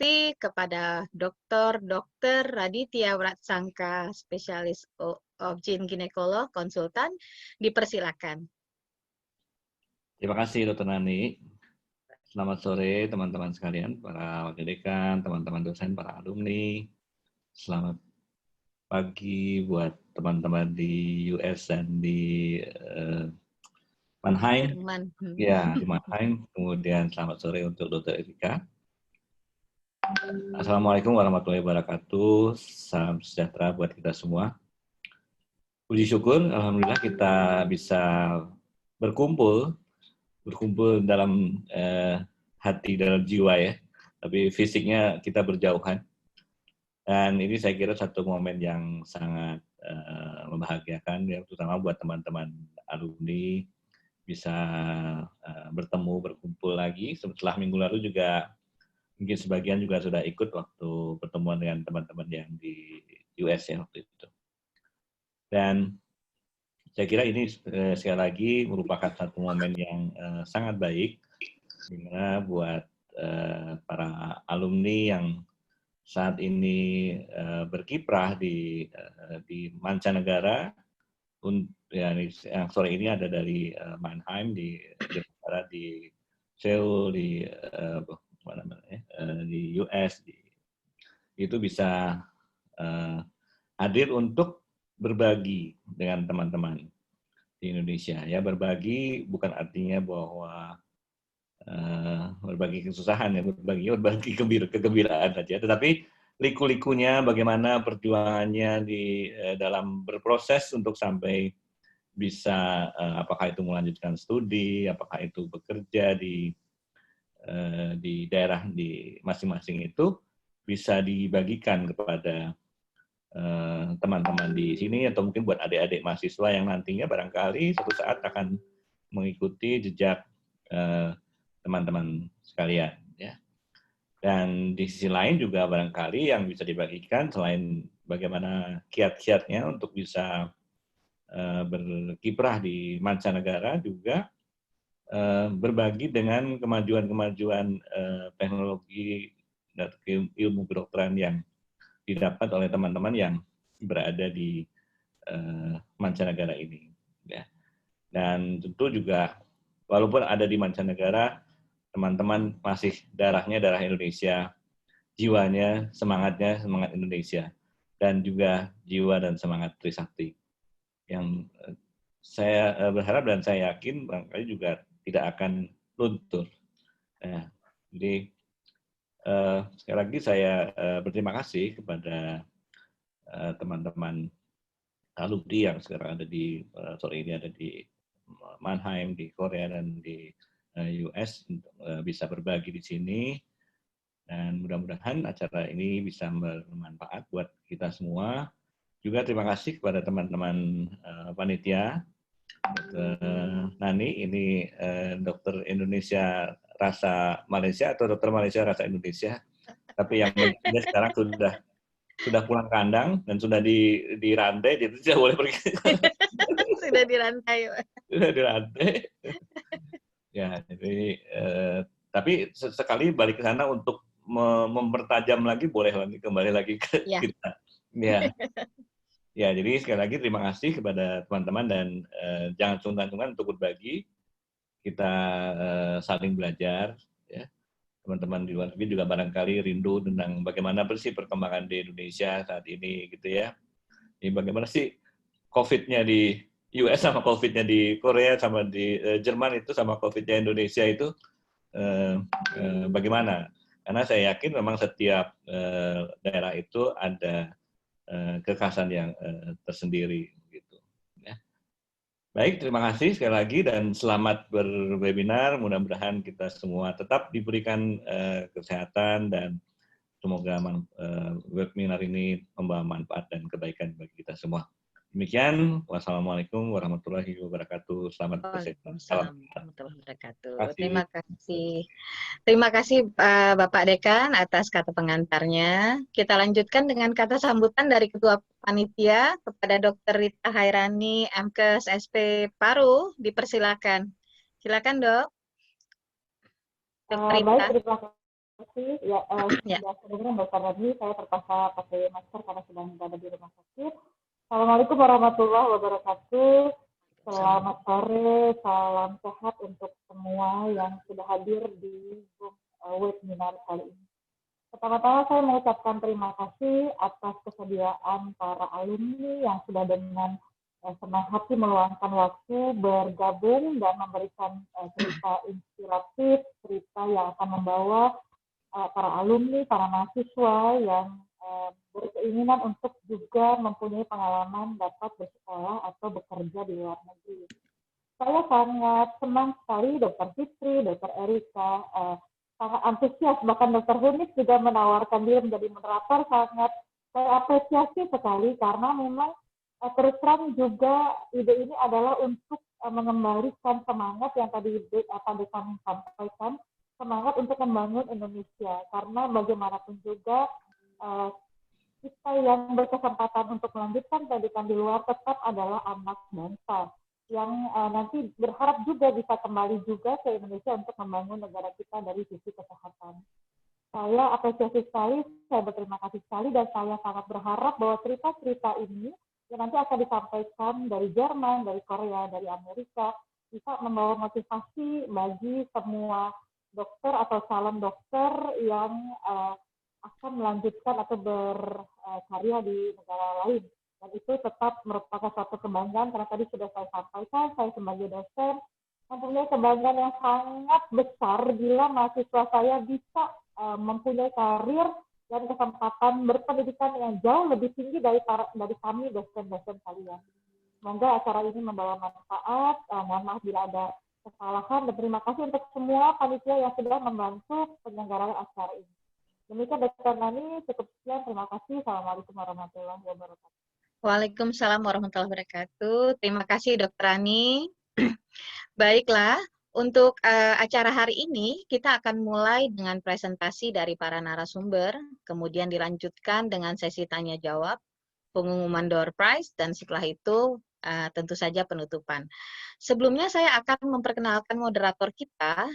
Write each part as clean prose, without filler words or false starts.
bakti kepada Dr. Raditya Wratsangka, spesialis OB/GYN ginekolog, konsultan, dipersilakan. Terima kasih Dr. Nani. Selamat sore teman-teman sekalian, para wakil dekan, teman-teman dosen, para alumni. Selamat pagi buat teman-teman di US dan di Mannheim. Jerman. Ya, di Mannheim. Kemudian selamat sore untuk Dr. Erika. Assalamualaikum warahmatullahi wabarakatuh. Salam sejahtera buat kita semua. Puji syukur, alhamdulillah kita bisa berkumpul dalam hati, dalam jiwa ya. Tapi fisiknya kita berjauhan. Dan ini saya kira satu momen yang sangat membahagiakan ya, terutama buat teman-teman alumni bisa bertemu, berkumpul lagi. Setelah minggu lalu juga mungkin sebagian juga sudah ikut waktu pertemuan dengan teman-teman yang di US ya waktu itu. Dan saya kira ini sekali lagi merupakan satu momen yang sangat baik dimana buat para alumni yang saat ini berkiprah di mancanegara. Ya, yang sore ini ada dari Mannheim di Seoul, di US, itu bisa hadir untuk berbagi dengan teman-teman di Indonesia. Ya, berbagi bukan artinya bahwa berbagi kesusahan ya, berbagi kegembiraan saja, tetapi liku-likunya bagaimana perjuangannya di dalam berproses untuk sampai bisa apakah itu melanjutkan studi, apakah itu bekerja di daerah di masing-masing itu bisa dibagikan kepada teman-teman di sini atau mungkin buat adik-adik mahasiswa yang nantinya barangkali suatu saat akan mengikuti jejak teman-teman sekalian ya. Dan di sisi lain juga barangkali yang bisa dibagikan selain bagaimana kiat-kiatnya untuk bisa berkiprah di mancanegara juga berbagi dengan kemajuan-kemajuan teknologi dan ilmu kedokteran yang didapat oleh teman-teman yang berada di mancanegara ini. Ya. Dan tentu juga walaupun ada di mancanegara, teman-teman masih darahnya darah Indonesia, jiwanya, semangatnya semangat Indonesia, dan juga jiwa dan semangat Trisakti. Yang saya berharap dan saya yakin barangkali juga tidak akan luntur. Nah, jadi sekali lagi saya berterima kasih kepada teman-teman alumni yang sekarang ada di sore ini ada di Mannheim, di Korea dan di US untuk bisa berbagi di sini, dan mudah-mudahan acara ini bisa bermanfaat buat kita semua. Juga terima kasih kepada teman-teman panitia, Dr. Nani, ini dokter Indonesia rasa Malaysia atau dokter Malaysia rasa Indonesia, tapi yang penting sekarang sudah pulang kandang dan sudah dirantai, jadi tidak boleh pergi. Sudah dirantai. Sudah dirantai. Ya, jadi tapi sekali balik ke sana untuk mempertajam lagi, boleh lagi kembali lagi ke kita. Ya. Ya, jadi sekali lagi terima kasih kepada teman-teman dan jangan sungkan-sungkan untuk berbagi. Kita saling belajar. Ya. Teman-teman di luar negeri juga barangkali rindu tentang bagaimana sih perkembangan di Indonesia saat ini, gitu ya. Ini bagaimana sih COVID-nya di US sama COVID-nya di Korea sama di Jerman itu sama COVID-nya Indonesia itu bagaimana? Karena saya yakin memang setiap daerah itu ada kekhasan yang tersendiri gitu. Ya. Baik, terima kasih sekali lagi dan selamat berwebinar. Mudah-mudahan kita semua tetap diberikan kesehatan dan semoga webinar ini membawa manfaat dan kebaikan bagi kita semua. Demikian, wassalamualaikum warahmatullahi wabarakatuh. Selamat bersehat. Salam. Warahmatullahi wabarakatuh. Terima kasih. Terima kasih Bapak Dekan atas kata pengantarnya. Kita lanjutkan dengan kata sambutan dari Ketua Panitia kepada Dr. Rita Hairani, MKes SP Paru. Dipersilakan. Silakan, Dok. Dr. Rita. Baik, terima kasih. Ya, Ya. sebelumnya Dr. Radmi, saya terpaksa pakai masker karena sedang berada di rumah sakit. Assalamualaikum warahmatullahi wabarakatuh. Selamat sore, salam sehat untuk semua yang sudah hadir di webinar kali ini. Pertama-tama saya mengucapkan terima kasih atas kesediaan para alumni yang sudah dengan senang hati meluangkan waktu bergabung dan memberikan cerita inspiratif, cerita yang akan membawa para alumni, para mahasiswa yang berkeinginan untuk juga mempunyai pengalaman dapat bersekolah atau bekerja di luar negeri. Saya sangat senang sekali Dr. Fitri, Dr. Erika, sangat antusias, bahkan Dr. Hunis juga menawarkan diri menjadi moderator, sangat saya apresiasi sekali karena memang terus terang juga ide ini adalah untuk mengembalikan semangat yang tadi Pak Dekan sampaikan, semangat untuk membangun Indonesia, karena bagaimanapun juga kita yang berkesempatan untuk melanjutkan pendidikan di luar tetap adalah anak bangsa yang nanti berharap juga bisa kembali juga ke Indonesia untuk membangun negara kita dari sisi kesehatan. Saya apresiasi sekali, saya berterima kasih sekali, dan saya sangat berharap bahwa cerita-cerita ini yang nanti akan disampaikan dari Jerman, dari Korea, dari Amerika, bisa membawa motivasi bagi semua dokter atau calon dokter yang akan melanjutkan atau berkarya di negara lain. Dan itu tetap merupakan suatu kebanggaan, karena tadi sudah saya sampaikan, saya sebagai dosen mempunyai kebanggaan yang sangat besar bila mahasiswa saya bisa mempunyai karir dan kesempatan berpendidikan yang jauh lebih tinggi dari kami dosen-dosen kalian. Semoga acara ini membawa manfaat. Mohon maaf bila ada kesalahan, dan terima kasih untuk semua panitia yang sudah membantu penyelenggaraan acara ini. Demikian Dr. Nani, cukup sekian. Terima kasih. Assalamualaikum warahmatullahi wabarakatuh. Waalaikumsalam warahmatullahi wabarakatuh. Terima kasih Dr. Rani. Baiklah, untuk acara hari ini kita akan mulai dengan presentasi dari para narasumber, kemudian dilanjutkan dengan sesi tanya jawab, pengumuman door prize, dan setelah itu tentu saja penutupan. Sebelumnya saya akan memperkenalkan moderator kita,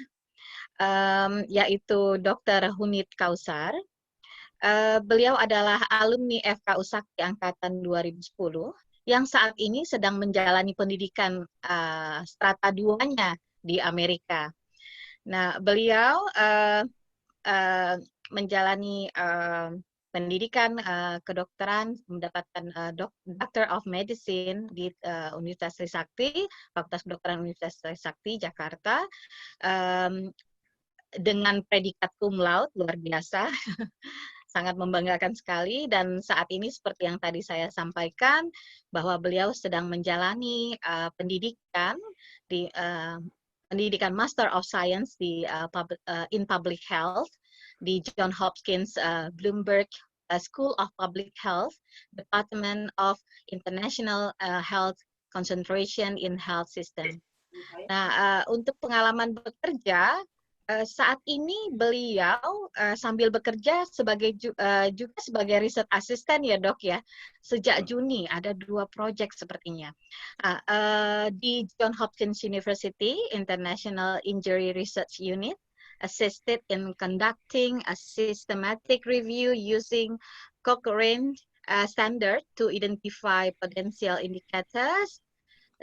yaitu Dr. Hunit Kausar. Beliau adalah alumni FK Usakti Angkatan 2010 yang saat ini sedang menjalani pendidikan strata 2-nya di Amerika. Nah, beliau menjalani pendidikan kedokteran, mendapatkan Doctor of Medicine di Universitas Trisakti, Fakultas Kedokteran Universitas Trisakti, Jakarta, dengan predikat cum laude, luar biasa. Sangat membanggakan sekali, dan saat ini seperti yang tadi saya sampaikan bahwa beliau sedang menjalani pendidikan di pendidikan Master of Science di in Public Health di Johns Hopkins Bloomberg School of Public Health, Department of International Health Concentration in Health System. Nah, untuk pengalaman bekerja, saat ini beliau sambil bekerja sebagai juga sebagai research assistant ya dok ya, sejak Juni ada 2 proyek sepertinya di Johns Hopkins University International Injury Research Unit, assisted in conducting a systematic review using Cochrane standard to identify potential indicators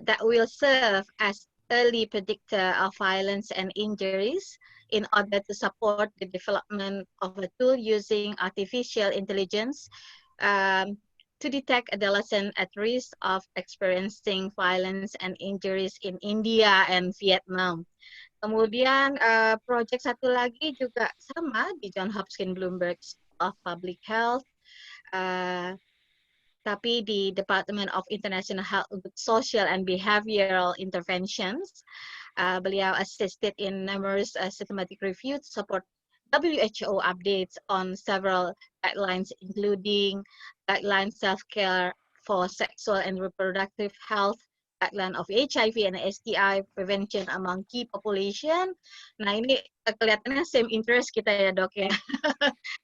that will serve as early predictor of violence and injuries in order to support the development of a tool using artificial intelligence to detect adolescents at risk of experiencing violence and injuries in India and Vietnam. Kemudian proyek satu lagi juga sama di Johns Hopkins Bloomberg School of Public Health, tapi di Department of International Health untuk Social and Behavioral Interventions. Beliau assisted in numerous systematic review to support WHO updates on several guidelines, including guideline self-care for sexual and reproductive health, guideline of HIV and STI prevention among key population. Nah, ini kelihatannya same interest kita ya dok ya,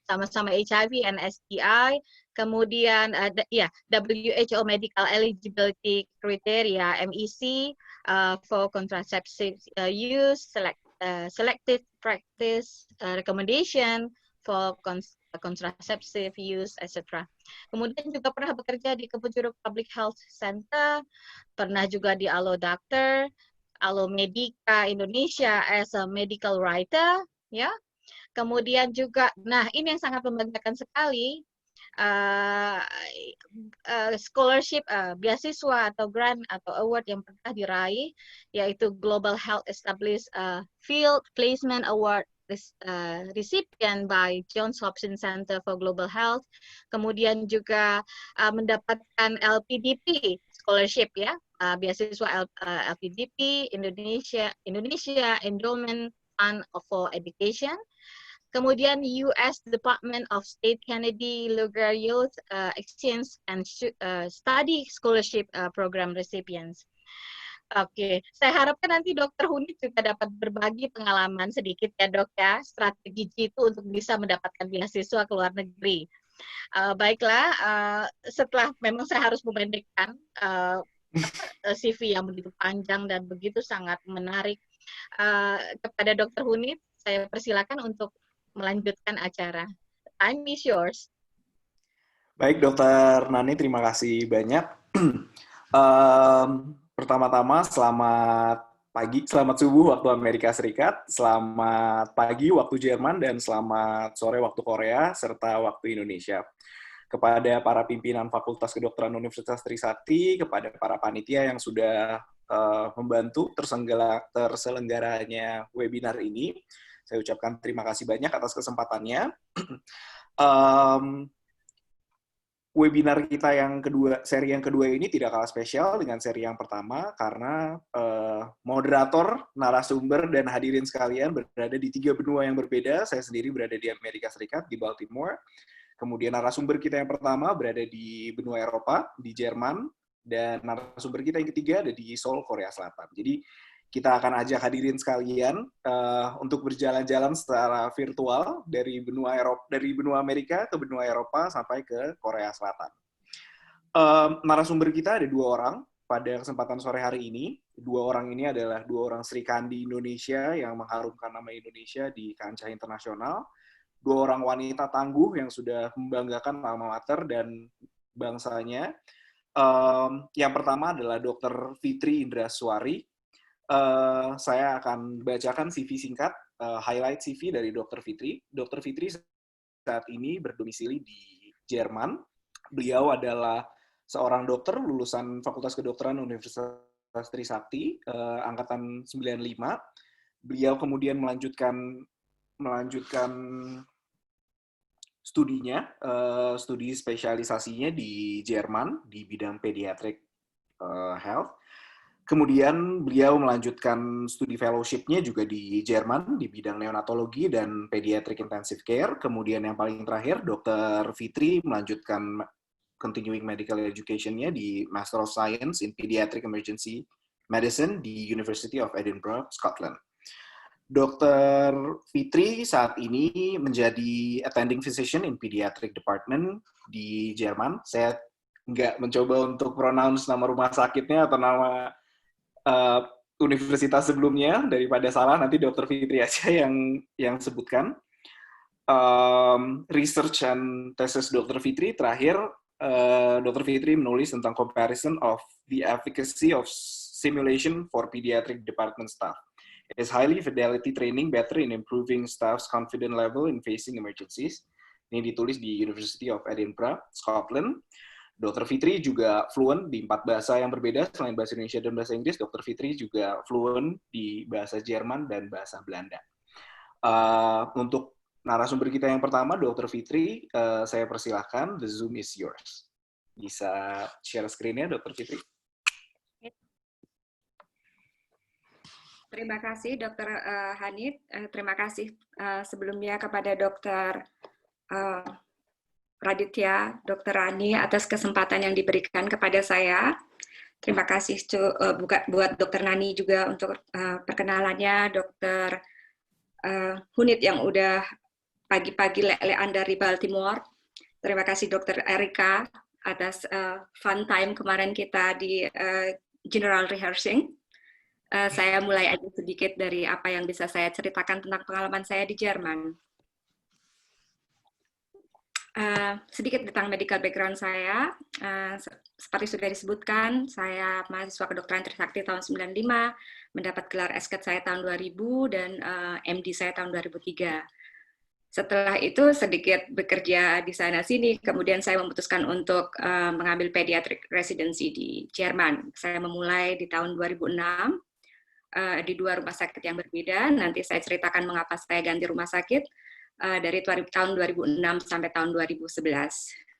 sama-sama HIV and STI. Kemudian WHO Medical Eligibility Criteria (MEC) for contraceptive use, selective practice recommendation for contraceptive use, etc. Kemudian juga pernah bekerja di Kebun Public Health Center, pernah juga di Allo Doctor, Allo Medica Indonesia as a medical writer, ya. Kemudian juga, nah ini yang sangat membanggakan sekali, scholarship, beasiswa atau grant atau award yang pernah diraih, yaitu Global Health Established Field Placement Award recipient by Johns Hopkins Center for Global Health, kemudian juga mendapatkan LPDP scholarship, ya, beasiswa LPDP Indonesia Endowment Fund for Education. Kemudian US Department of State Kennedy Lugar Youth Exchange and Study Scholarship Program recipients. Oke, saya harapkan nanti Dr. Hunit juga dapat berbagi pengalaman sedikit ya dok ya, strategi jitu untuk bisa mendapatkan beasiswa ke luar negeri. Baiklah, setelah memang saya harus memendekkan CV yang begitu panjang dan begitu sangat menarik, kepada Dr. Hunit, saya persilakan untuk melanjutkan acara. Time is yours. Baik, Dr. Nani, terima kasih banyak. Pertama-tama, selamat pagi, selamat subuh waktu Amerika Serikat, selamat pagi waktu Jerman, dan selamat sore waktu Korea, serta waktu Indonesia. Kepada para pimpinan Fakultas Kedokteran Universitas Trisakti, kepada para panitia yang sudah membantu terselenggaranya webinar ini, saya ucapkan terima kasih banyak atas kesempatannya. Webinar kita yang kedua, seri yang kedua ini tidak kalah spesial dengan seri yang pertama karena moderator, narasumber, dan hadirin sekalian berada di 3 benua yang berbeda. Saya sendiri berada di Amerika Serikat, di Baltimore. Kemudian narasumber kita yang pertama berada di benua Eropa, di Jerman, dan narasumber kita yang ketiga ada di Seoul, Korea Selatan. Jadi kita akan ajak hadirin sekalian untuk berjalan-jalan secara virtual dari benua Amerika ke benua Eropa sampai ke Korea Selatan. Narasumber kita ada 2 orang pada kesempatan sore hari ini. 2 orang ini adalah 2 orang Sri Kandi Indonesia yang mengharumkan nama Indonesia di kancah internasional. 2 orang wanita tangguh yang sudah membanggakan alma mater dan bangsanya. Yang pertama adalah Dr. Fitri Indraswari. Saya akan bacakan CV singkat, highlight CV dari Dr. Fitri. Dr. Fitri saat ini berdomisili di Jerman. Beliau adalah seorang dokter lulusan Fakultas Kedokteran Universitas Trisakti, angkatan 95. Beliau kemudian melanjutkan studinya, studi spesialisasinya di Jerman di bidang pediatric health. Kemudian beliau melanjutkan studi fellowship-nya juga di Jerman di bidang neonatologi dan pediatric intensive care. Kemudian yang paling terakhir, Dr. Fitri melanjutkan continuing medical education-nya di Master of Science in Pediatric Emergency Medicine di University of Edinburgh, Scotland. Dr. Fitri saat ini menjadi attending physician in Pediatric Department di Jerman. Saya nggak mencoba untuk pronounce nama rumah sakitnya atau nama universitas sebelumnya, daripada salah nanti Dr. Fitri aja yang sebutkan. Research and thesis Dr. Fitri terakhir, Dr. Fitri menulis tentang comparison of the efficacy of simulation for pediatric department staff. Is highly fidelity training better in improving staff's confidence level in facing emergencies? Ini ditulis di University of Edinburgh, Scotland. Dr. Fitri juga fluent di 4 bahasa yang berbeda selain bahasa Indonesia dan bahasa Inggris. Dr. Fitri juga fluent di bahasa Jerman dan bahasa Belanda. Untuk narasumber kita yang pertama, Dr. Fitri, saya persilahkan. The Zoom is yours. Bisa share screen-nya, Dr. Fitri? Terima kasih, Dr. Hanif. Terima kasih sebelumnya kepada Dr. Raditya, Dr. Rani atas kesempatan yang diberikan kepada saya. Terima kasih buat Dr. Nani juga untuk perkenalannya, Dr. Hunit yang udah pagi-pagi lelean dari Baltimore. Terima kasih Dr. Erika atas fun time kemarin kita di general rehearsing. Saya mulai aja sedikit dari apa yang bisa saya ceritakan tentang pengalaman saya di Jerman. Sedikit tentang medical background saya. Seperti sudah disebutkan, saya mahasiswa kedokteran Trisakti tahun 95, mendapat gelar S.Cat saya tahun 2000, dan MD saya tahun 2003. Setelah itu sedikit bekerja di sana-sini, kemudian saya memutuskan untuk mengambil pediatric residency di Jerman. Saya memulai di tahun 2006, di 2 rumah sakit yang berbeda. Nanti saya ceritakan mengapa saya ganti rumah sakit dari tahun 2006 sampai tahun 2011.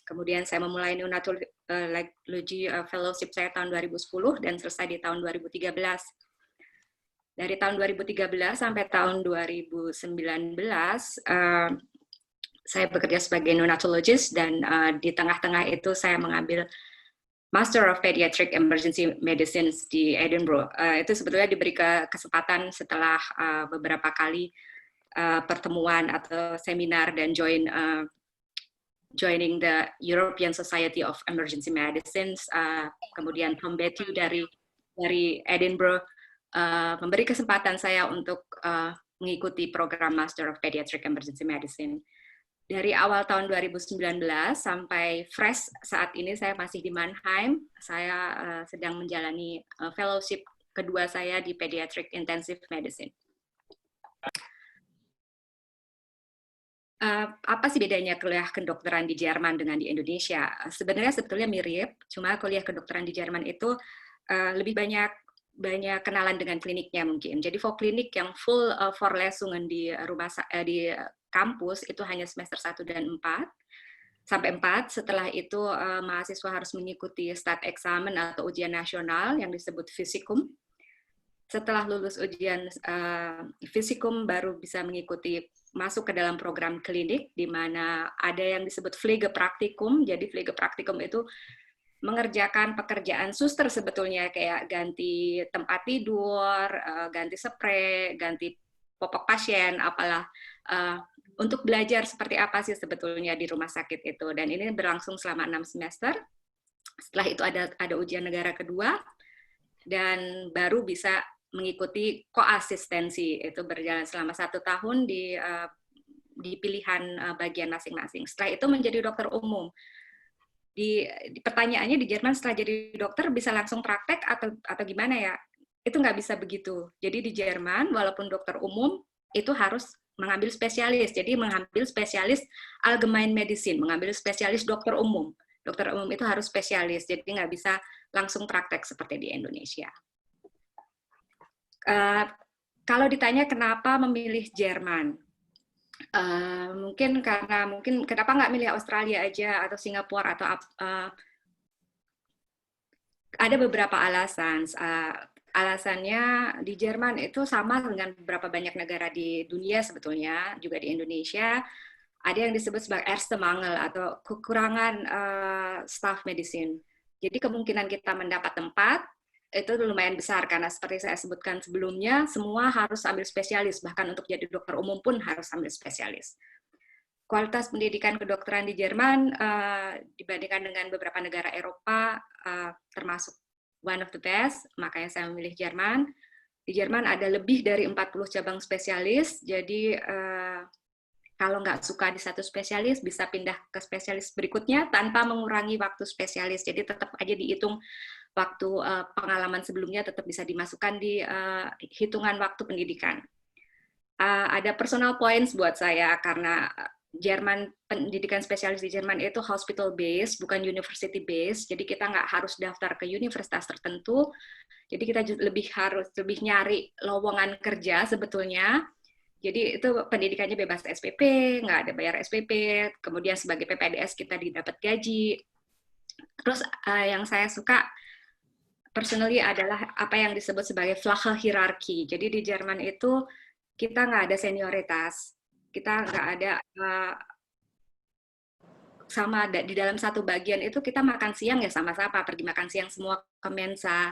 Kemudian saya memulai neonatology fellowship saya tahun 2010 dan selesai di tahun 2013. Dari tahun 2013 sampai tahun 2019, saya bekerja sebagai neonatologist, dan di tengah-tengah itu saya mengambil Master of Pediatric Emergency Medicine di Edinburgh. Itu sebetulnya diberi kesempatan setelah beberapa kali pertemuan atau seminar dan joining the European Society of Emergency Medicine. Kemudian Tom Betty dari Edinburgh memberi kesempatan saya untuk mengikuti program Master of Pediatric Emergency Medicine. Dari awal tahun 2019 sampai fresh saat ini saya masih di Mannheim. Saya sedang menjalani fellowship kedua saya di Pediatric Intensive Medicine. Apa sih bedanya kuliah kedokteran di Jerman dengan di Indonesia? Sebetulnya mirip, cuma kuliah kedokteran di Jerman itu lebih banyak kenalan dengan kliniknya mungkin. Jadi klinik yang full Vorlesungen di kampus itu hanya semester 1 dan 4 sampai 4. Setelah itu mahasiswa harus mengikuti Staatsexamen atau ujian nasional yang disebut Physikum. Setelah lulus ujian Physikum baru bisa masuk ke dalam program klinik, di mana ada yang disebut Pflegepraktikum. Jadi Pflegepraktikum itu mengerjakan pekerjaan suster sebetulnya, kayak ganti tempat tidur, ganti spray, ganti popok pasien, apalah, untuk belajar seperti apa sih sebetulnya di rumah sakit itu. Dan ini berlangsung selama 6 semester. Setelah itu ada ujian negara kedua, dan baru bisa mengikuti koasistensi. Itu berjalan selama 1 tahun di pilihan bagian masing-masing. Setelah itu menjadi dokter umum. Pertanyaannya di Jerman setelah jadi dokter bisa langsung praktek atau gimana ya? Itu nggak bisa begitu. Jadi di Jerman, walaupun dokter umum, itu harus mengambil spesialis. Jadi mengambil spesialis Allgemein Medicine, mengambil spesialis dokter umum. Dokter umum itu harus spesialis, jadi nggak bisa langsung praktek seperti di Indonesia. Kalau ditanya kenapa memilih Jerman, mungkin kenapa nggak milih Australia aja atau Singapura atau ada beberapa alasan. Alasannya di Jerman itu sama dengan beberapa banyak negara di dunia sebetulnya, juga di Indonesia, ada yang disebut sebagai Ärztemangel atau kekurangan staff medicine. Jadi kemungkinan kita mendapat tempat itu lumayan besar, karena seperti saya sebutkan sebelumnya, semua harus ambil spesialis, bahkan untuk jadi dokter umum pun harus ambil spesialis. Kualitas pendidikan kedokteran di Jerman dibandingkan dengan beberapa negara Eropa termasuk one of the best, makanya saya memilih Jerman. Di Jerman ada lebih dari 40 cabang spesialis, jadi kalau nggak suka di satu spesialis, bisa pindah ke spesialis berikutnya tanpa mengurangi waktu spesialis. Jadi tetap aja dihitung waktu pengalaman sebelumnya, tetap bisa dimasukkan di hitungan waktu pendidikan. Ada personal points buat saya, karena pendidikan spesialis di Jerman itu hospital based, bukan university based. Jadi kita nggak harus daftar ke universitas tertentu. Jadi kita harus lebih nyari lowongan kerja sebetulnya. Jadi itu pendidikannya bebas SPP, nggak ada bayar SPP. Kemudian sebagai PPDS kita didapat gaji. Terus yang saya suka personally adalah apa yang disebut sebagai flache hierarki. Jadi di Jerman itu kita nggak ada senioritas. Kita nggak ada sama di dalam satu bagian itu kita makan siang ya sama-sama, pergi makan siang semua ke Mensa,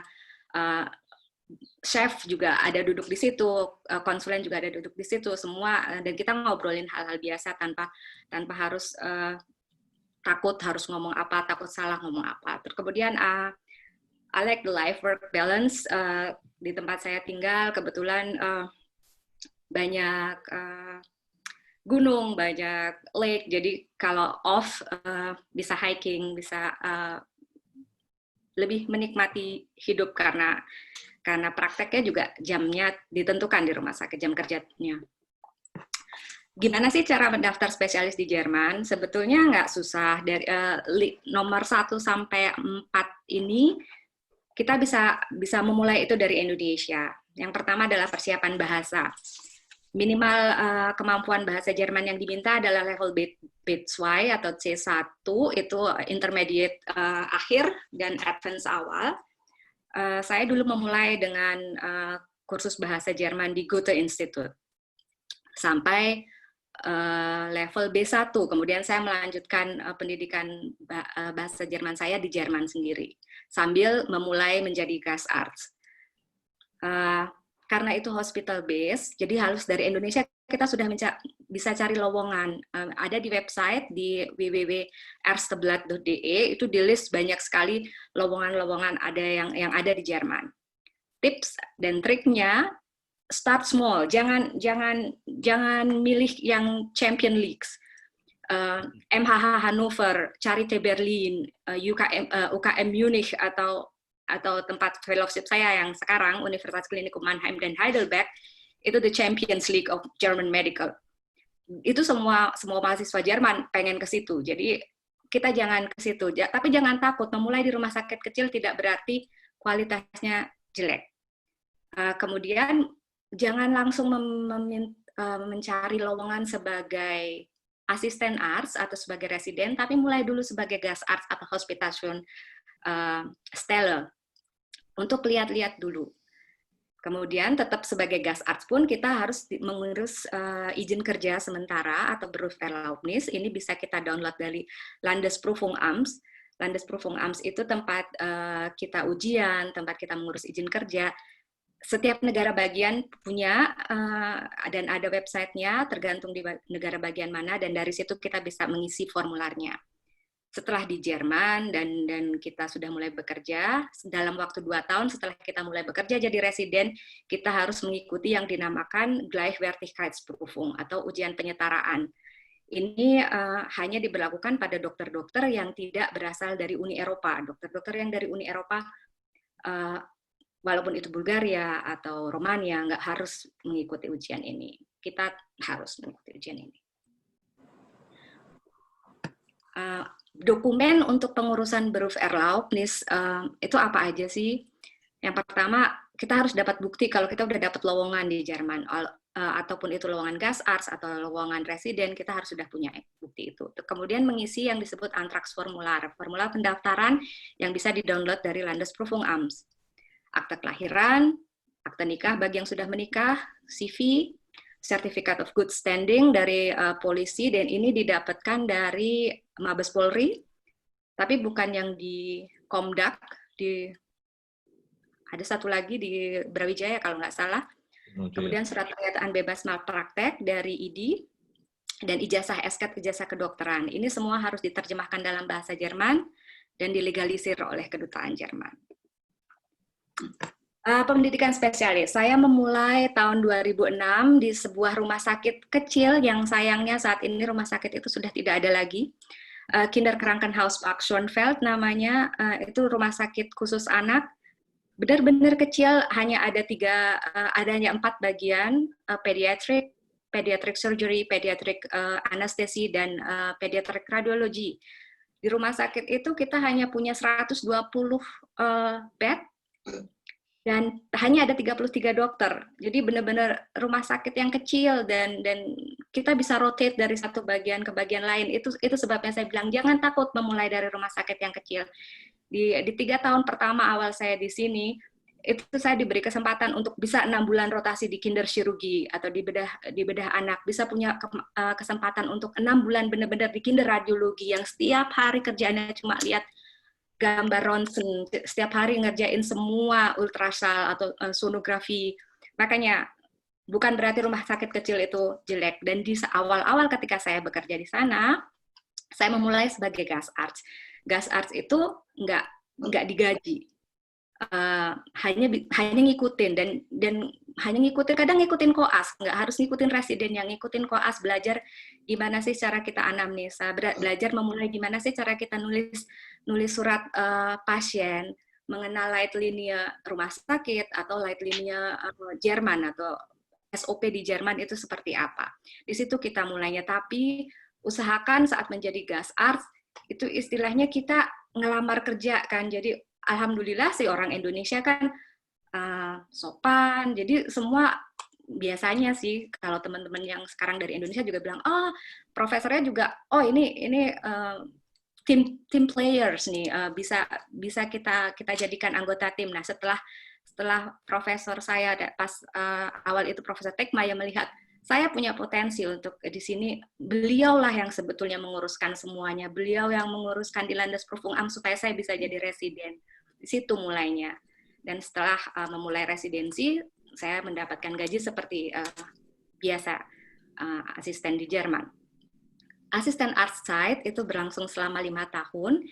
chef juga ada duduk di situ, konsulen juga ada duduk di situ, semua, dan kita ngobrolin hal-hal biasa tanpa harus takut harus ngomong apa, takut salah ngomong apa. Terus kemudian I like the life-work balance. Di tempat saya tinggal kebetulan banyak gunung, banyak lake. Jadi kalau off bisa hiking, bisa lebih menikmati hidup karena prakteknya juga jamnya ditentukan di rumah sakit, jam kerjanya. Gimana sih cara mendaftar spesialis di Jerman? Sebetulnya nggak susah. Dari nomor 1 sampai 4 ini kita bisa memulai itu dari Indonesia. Yang pertama adalah persiapan bahasa. Minimal kemampuan bahasa Jerman yang diminta adalah level B2 atau C1, itu intermediate akhir dan advance awal. Saya dulu memulai dengan kursus bahasa Jerman di Goethe Institute sampai level B1. Kemudian saya melanjutkan pendidikan bahasa Jerman saya di Jerman sendiri sambil memulai menjadi Gastarzt. Karena itu hospital base, jadi harus dari Indonesia kita sudah bisa cari lowongan. Ada di website di www.ersteblatt.de, itu di list banyak sekali lowongan-lowongan ada yang ada di Jerman. Tips dan triknya, start small, jangan milih yang Champion Leagues. MHH Hannover, Charité Berlin, UKM Munich atau tempat fellowship saya yang sekarang, Universitas Klinikum Mannheim dan Heidelberg, itu the Champions League of German Medical. Itu semua mahasiswa Jerman pengen ke situ. Jadi kita jangan ke situ, tapi jangan takut. Memulai di rumah sakit kecil tidak berarti kualitasnya jelek. Kemudian jangan langsung mencari lowongan sebagai asisten arts atau sebagai residen, tapi mulai dulu sebagai Gastarzt atau Hospitation Stelle. Untuk lihat-lihat dulu. Kemudian tetap sebagai Gastarzt pun kita harus mengurus izin kerja sementara atau Berufserlaubnis. Ini bisa kita download dari Landesprüfungsamt. Landesprüfungsamt itu tempat kita ujian, tempat kita mengurus izin kerja. Setiap negara bagian punya dan ada websitenya, tergantung di negara bagian mana, dan dari situ kita bisa mengisi formularnya. Setelah di Jerman dan kita sudah mulai bekerja, dalam waktu 2 tahun setelah kita mulai bekerja jadi residen, kita harus mengikuti yang dinamakan Gleichwertigkeitsprüfung atau ujian penyetaraan. Ini hanya diberlakukan pada dokter-dokter yang tidak berasal dari Uni Eropa. Dokter-dokter yang dari Uni Eropa, walaupun itu Bulgaria atau Romania, nggak harus mengikuti ujian ini. Kita harus mengikuti ujian ini. Dokumen untuk pengurusan Berufserlaubnis itu apa aja sih? Yang pertama, kita harus dapat bukti kalau kita udah dapat lowongan di Jerman, ataupun itu lowongan Gastarzt atau lowongan residen, kita harus sudah punya bukti itu. Kemudian mengisi yang disebut Antragsformular, formular pendaftaran yang bisa di-download dari Landesprüfungsamt. Akte kelahiran, akte nikah bagi yang sudah menikah, CV, Certificate of Good Standing dari polisi, dan ini didapatkan dari Mabes Polri, tapi bukan yang di Komdak, ada satu lagi di Brawijaya kalau nggak salah. Kemudian surat pernyataan bebas malpraktek dari ID, dan ijazah SK, ijazah kedokteran. Ini semua harus diterjemahkan dalam bahasa Jerman dan dilegalisir oleh kedutaan Jerman. Pendidikan spesialis. Saya memulai tahun 2006 di sebuah rumah sakit kecil yang sayangnya saat ini rumah sakit itu sudah tidak ada lagi. Kinderkrankenhaus Bad Schönfeld namanya, itu rumah sakit khusus anak. Benar-benar kecil, hanya ada 4 bagian, pediatric surgery, pediatric anestesi, dan pediatric radiologi. Di rumah sakit itu kita hanya punya 120 bed, dan hanya ada 33 dokter. Jadi benar-benar rumah sakit yang kecil, dan kita bisa rotate dari satu bagian ke bagian lain. Itu sebabnya saya bilang jangan takut memulai dari rumah sakit yang kecil. Di 3 tahun pertama awal saya di sini, itu saya diberi kesempatan untuk bisa 6 bulan rotasi di kinderchirurgi atau di bedah anak, bisa punya kesempatan untuk 6 bulan benar-benar di kinder radiologi yang setiap hari kerjaannya cuma lihat gambar ronsen, setiap hari ngerjain semua ultrasound atau sonografi. Makanya bukan berarti rumah sakit kecil itu jelek. Dan di awal-awal ketika saya bekerja di sana, saya memulai sebagai Gastarzt. Gastarzt itu nggak digaji. hanya ngikutin dan hanya ngikutin, kadang ngikutin koas, nggak harus ngikutin residen, yang ngikutin koas, belajar gimana sih cara kita anamnesa, belajar memulai gimana sih cara kita nulis surat pasien, mengenal light linia rumah sakit atau light linia Jerman atau SOP di Jerman itu seperti apa. Di situ kita mulainya, tapi usahakan saat menjadi gas arts itu istilahnya kita ngelamar kerja kan, jadi alhamdulillah sih orang Indonesia kan sopan, jadi semua biasanya sih kalau teman-teman yang sekarang dari Indonesia juga bilang, oh profesornya juga, oh ini tim players nih, bisa kita jadikan anggota tim. Nah setelah profesor saya pas awal itu Profesor Tekma yang melihat saya punya potensi untuk di sini, beliaulah yang sebetulnya menguruskan semuanya, beliau yang menguruskan di Landesprüfung Amt supaya saya bisa jadi residen. Di situ mulainya. Dan setelah memulai residensi, saya mendapatkan gaji seperti biasa asisten di Jerman. Asisten Arztzeit itu berlangsung selama 5 tahun.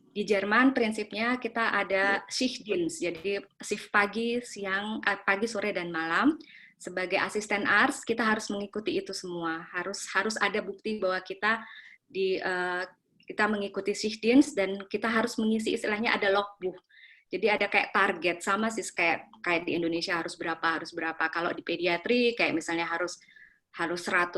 Di Jerman prinsipnya kita ada Schichtdienst, jadi shift pagi, siang, pagi, sore, dan malam. Sebagai asisten arts kita harus mengikuti itu semua. Harus ada bukti bahwa kita mengikuti Schichtdienst dan kita harus mengisi, istilahnya ada logbook. Jadi ada kayak target, sama sih kayak di Indonesia harus berapa. Kalau di pediatri kayak misalnya harus 100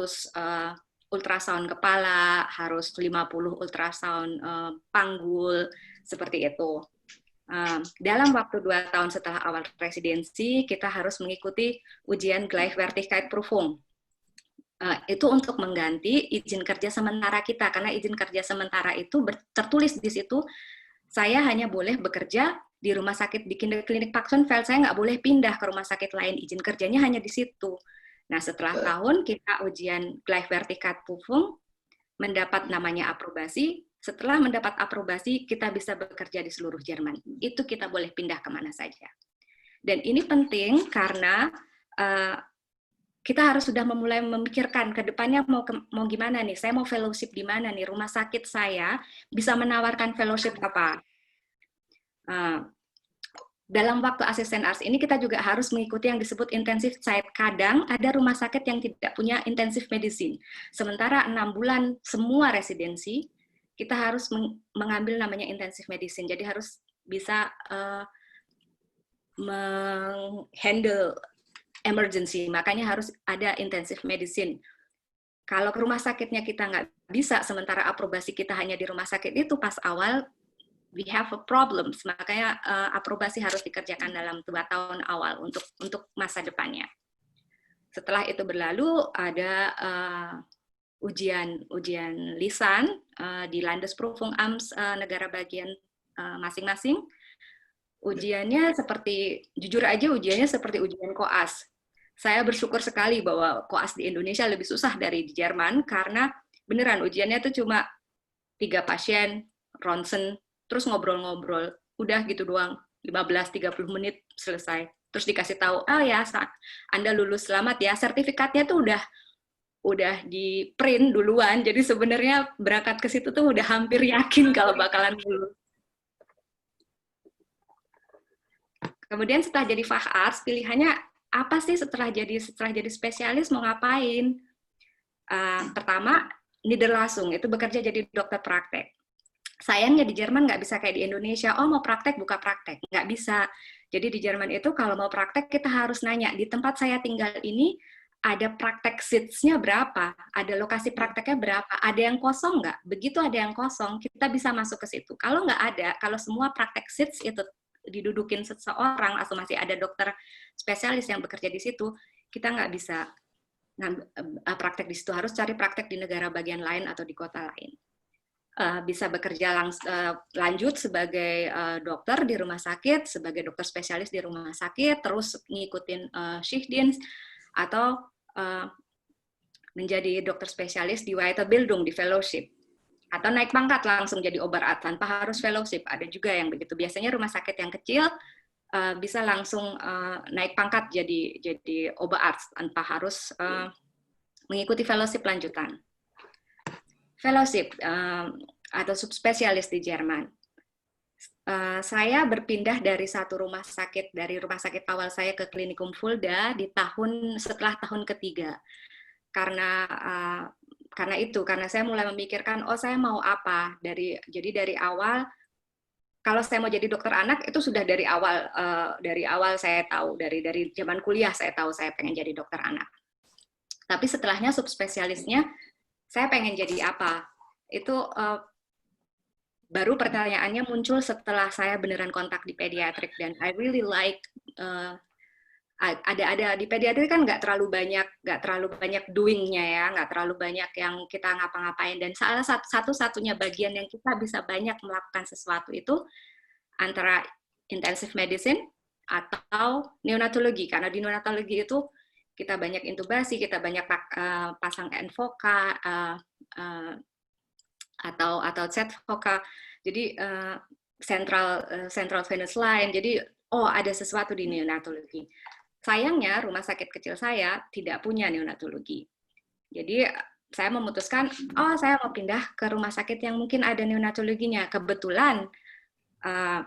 ultrasound kepala, harus 50 ultrasound panggul, seperti itu. Dalam waktu 2 tahun setelah awal residensi, kita harus mengikuti ujian Gleichwertigkeitsprüfung. Itu untuk mengganti izin kerja sementara kita, karena izin kerja sementara itu tertulis di situ, saya hanya boleh bekerja di rumah sakit di Klinik Paxonfeld, saya nggak boleh pindah ke rumah sakit lain, izin kerjanya hanya di situ. Nah, setelah tahun kita ujian Gleichwertigkeitsprüfung, mendapat namanya aprobasi. Setelah mendapat aprobasi, kita bisa bekerja di seluruh Jerman. Itu kita boleh pindah kemana saja. Dan ini penting karena kita harus sudah memulai memikirkan ke depannya mau gimana nih, saya mau fellowship di mana nih, rumah sakit saya bisa menawarkan fellowship apa. Dalam waktu asisten arts ini kita juga harus mengikuti yang disebut intensive site. Kadang ada rumah sakit yang tidak punya intensive medicine. Sementara 6 bulan semua residensi, kita harus mengambil namanya intensive medicine. Jadi harus bisa menghandle emergency. Makanya harus ada intensive medicine. Kalau ke rumah sakitnya kita nggak bisa, sementara aprobasi kita hanya di rumah sakit itu pas awal, we have a problems, makanya aprobasi harus dikerjakan dalam 2 tahun awal untuk masa depannya. Setelah itu berlalu, ada ujian lisan di Landesprüfung Amt negara bagian masing-masing. Ujiannya jujur aja ujiannya seperti ujian koas. Saya bersyukur sekali bahwa koas di Indonesia lebih susah dari di Jerman, karena beneran ujiannya itu cuma 3 pasien, ronsen, terus ngobrol-ngobrol, udah gitu doang, 15-30 menit selesai. Terus dikasih tahu, ya Anda lulus, selamat ya, sertifikatnya tuh udah di print duluan, jadi sebenarnya berangkat ke situ tuh udah hampir yakin kalau bakalan lulus. Kemudian setelah jadi Fach Arts, pilihannya apa sih setelah jadi spesialis, mau ngapain? Pertama, Niederlassung, itu bekerja jadi dokter praktek. Sayangnya di Jerman nggak bisa kayak di Indonesia, mau praktek, buka praktek. Nggak bisa. Jadi di Jerman itu kalau mau praktek, kita harus nanya, di tempat saya tinggal ini, ada praktek seats-nya berapa? Ada lokasi prakteknya berapa? Ada yang kosong nggak? Begitu ada yang kosong, kita bisa masuk ke situ. Kalau nggak ada, kalau semua praktek seats itu didudukin seseorang, atau masih ada dokter spesialis yang bekerja di situ, kita nggak bisa praktek di situ. Harus cari praktek di negara bagian lain atau di kota lain. Bisa bekerja lanjut sebagai dokter di rumah sakit, sebagai dokter spesialis di rumah sakit, terus ngikutin Schichtdienst, atau menjadi dokter spesialis di Weiterbildung, di fellowship, atau naik pangkat langsung jadi Oberarzt tanpa harus fellowship. Ada juga yang begitu. Biasanya rumah sakit yang kecil bisa langsung naik pangkat jadi Oberarzt tanpa harus mengikuti fellowship lanjutan. Fellowship atau subspesialis di Jerman. saya berpindah dari rumah sakit awal saya ke Klinikum Fulda setelah tahun ketiga. Karena saya mulai memikirkan, saya mau apa. Jadi dari awal, kalau saya mau jadi dokter anak itu sudah dari awal saya tahu, dari zaman kuliah saya tahu saya pengen jadi dokter anak. Tapi setelahnya subspesialisnya saya pengen jadi apa, itu baru pertanyaannya muncul setelah saya beneran kontak di pediatrik, dan I really like ada di pediatrik kan nggak terlalu banyak doing-nya ya, nggak terlalu banyak yang kita ngapa-ngapain, dan salah satu-satunya bagian yang kita bisa banyak melakukan sesuatu itu antara intensive medicine atau neonatologi, karena di neonatologi itu kita banyak intubasi, kita banyak pasang envoca atau ZVOCA, jadi central venous line. Jadi ada sesuatu di neonatologi. Sayangnya rumah sakit kecil saya tidak punya neonatologi. Jadi saya memutuskan, saya mau pindah ke rumah sakit yang mungkin ada neonatologinya. Kebetulan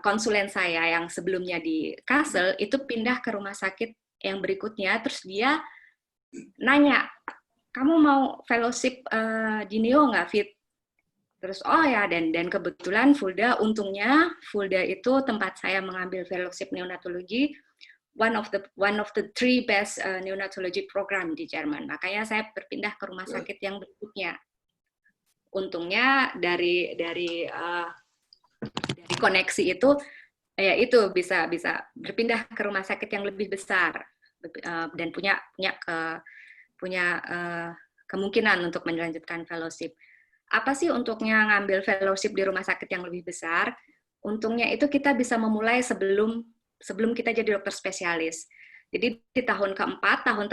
konsulen saya yang sebelumnya di Kassel itu pindah ke rumah sakit yang berikutnya, terus dia nanya, kamu mau fellowship di Neo nggak, Fit? Terus ya, dan kebetulan untungnya Fulda itu tempat saya mengambil fellowship neonatologi, one of the 3 best neonatology program di Jerman. Makanya saya berpindah ke rumah sakit yang berikutnya. Untungnya dari koneksi itu bisa berpindah ke rumah sakit yang lebih besar dan punya kemungkinan untuk melanjutkan fellowship. Apa sih untungnya ngambil fellowship di rumah sakit yang lebih besar? Untungnya itu kita bisa memulai sebelum kita jadi dokter spesialis. Jadi di tahun keempat, tahun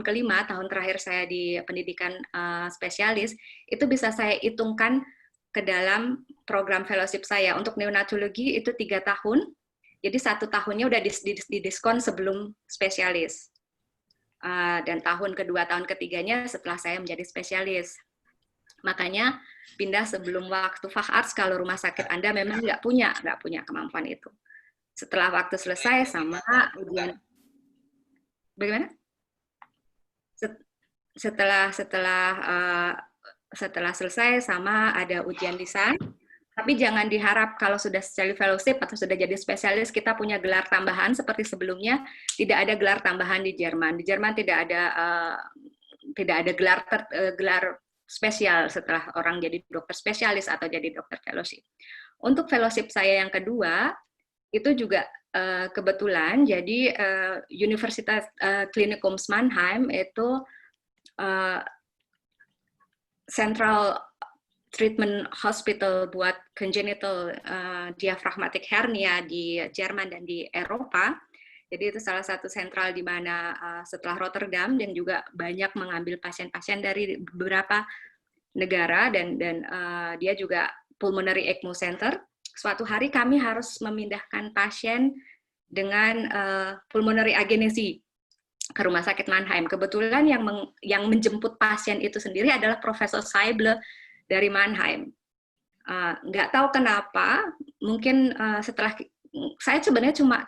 kelima, tahun terakhir saya di pendidikan spesialis, itu bisa saya hitungkan ke dalam program fellowship saya. Untuk neonatologi itu 3 tahun, jadi 1 tahunnya udah didiskon sebelum spesialis. Dan tahun kedua, tahun ketiganya setelah saya menjadi spesialis. Makanya pindah sebelum waktu Facharzt kalau rumah sakit Anda memang nggak punya kemampuan itu. Setelah waktu selesai sama ujian, bagaimana? Setelah selesai sama ada ujian lisan. Tapi jangan diharap kalau sudah jadi fellowship atau sudah jadi spesialis kita punya gelar tambahan seperti sebelumnya. Tidak ada gelar tambahan di Jerman. Di Jerman tidak ada gelar spesial setelah orang jadi dokter spesialis atau jadi dokter fellowship. Untuk fellowship saya yang kedua, itu juga kebetulan, jadi Universitas Klinikum Mannheim itu Central Treatment Hospital buat congenital diaphragmatic hernia di Jerman dan di Eropa. Jadi itu salah satu sentral di mana setelah Rotterdam, dan juga banyak mengambil pasien-pasien dari beberapa negara, dan dia juga pulmonary ECMO center. Suatu hari kami harus memindahkan pasien dengan pulmonary agenesi ke rumah sakit Mannheim. Kebetulan yang menjemput pasien itu sendiri adalah Profesor Seible dari Mannheim. Nggak tahu kenapa, mungkin setelah saya sebenarnya cuma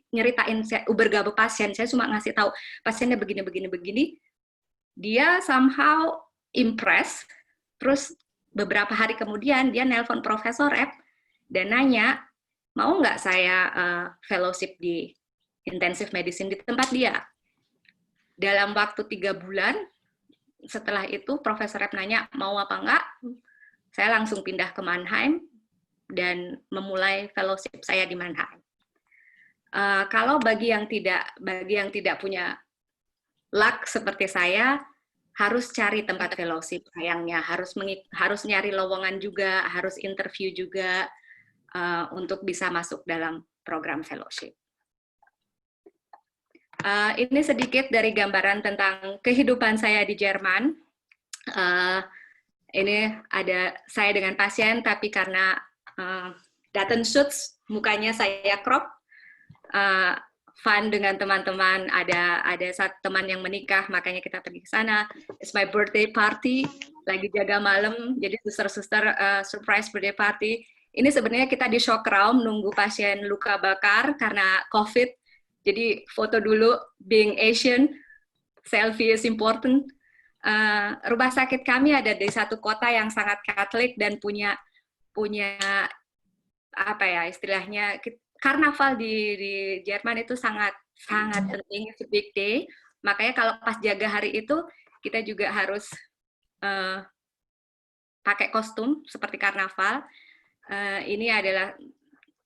nyeritain ubergabe pasien, saya cuma ngasih tahu pasiennya begini. Dia somehow impressed, terus beberapa hari kemudian dia nelpon Profesor Rep dan nanya, mau nggak saya fellowship di intensive medicine di tempat dia. Dalam waktu 3 bulan, setelah itu Profesor Rep nanya, mau apa enggak? Saya langsung pindah ke Mannheim dan memulai fellowship saya di Mannheim. Kalau bagi yang tidak punya luck seperti saya, harus cari tempat fellowship. Sayangnya harus nyari lowongan juga, harus interview juga untuk bisa masuk dalam program fellowship. Ini sedikit dari gambaran tentang kehidupan saya di Jerman. Ini ada saya dengan pasien, tapi karena Datenschutz, mukanya saya crop. Fun dengan teman-teman, ada satu teman yang menikah, makanya kita pergi ke sana. It's my birthday party, lagi jaga malam, jadi suster-suster surprise birthday party. Ini sebenarnya kita di shock room nunggu pasien luka bakar karena COVID. Jadi foto dulu, being Asian, selfie is important. Rumah sakit kami ada di satu kota yang sangat Katolik dan punya apa ya istilahnya, karnaval di Jerman itu sangat penting, it's a big day. Makanya kalau pas jaga hari itu kita juga harus pakai kostum seperti karnaval. Ini adalah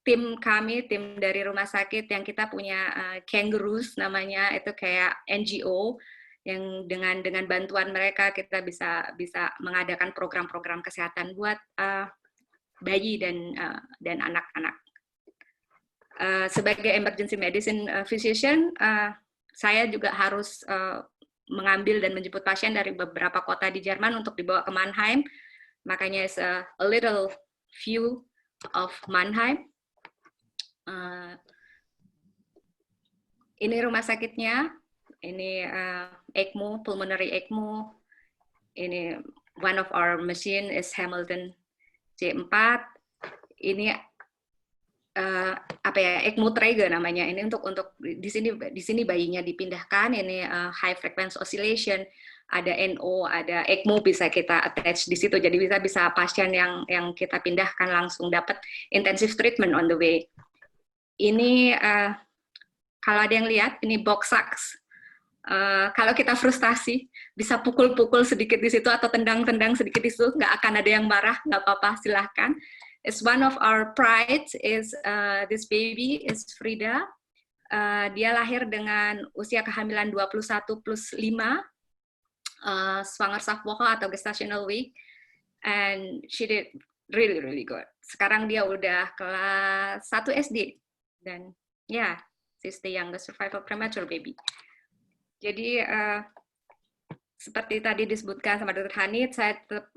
tim kami, tim dari rumah sakit yang kita punya Kangaroos namanya, itu kayak NGO yang dengan bantuan mereka kita bisa mengadakan program-program kesehatan buat bayi dan anak-anak. Sebagai emergency medicine physician, saya juga harus mengambil dan menjemput pasien dari beberapa kota di Jerman untuk dibawa ke Mannheim. Makanya is a little view of Mannheim. Ini rumah sakitnya, ini ECMO, pulmonary ECMO. Ini one of our machine is Hamilton C4. Ini ECMO trigger namanya. Ini untuk di sini bayinya dipindahkan. Ini high frequency oscillation. Ada NO, ada ECMO bisa kita attach di situ. Jadi bisa pasien yang kita pindahkan langsung dapat intensive treatment on the way. Ini kalau ada yang lihat, ini box sacks. Kalau kita frustasi, bisa pukul-pukul sedikit di situ atau tendang-tendang sedikit di situ, nggak akan ada yang marah, nggak apa-apa, silahkan. It's one of our pride is this baby is Frida. Dia lahir dengan usia kehamilan 21+5. Zwangerschaftswoche atau gestational week, and she did really good. Sekarang dia udah kelas 1 SD, dan she's the youngest survivor premature baby. Jadi seperti tadi disebutkan sama Dr. Hanit, saya tetap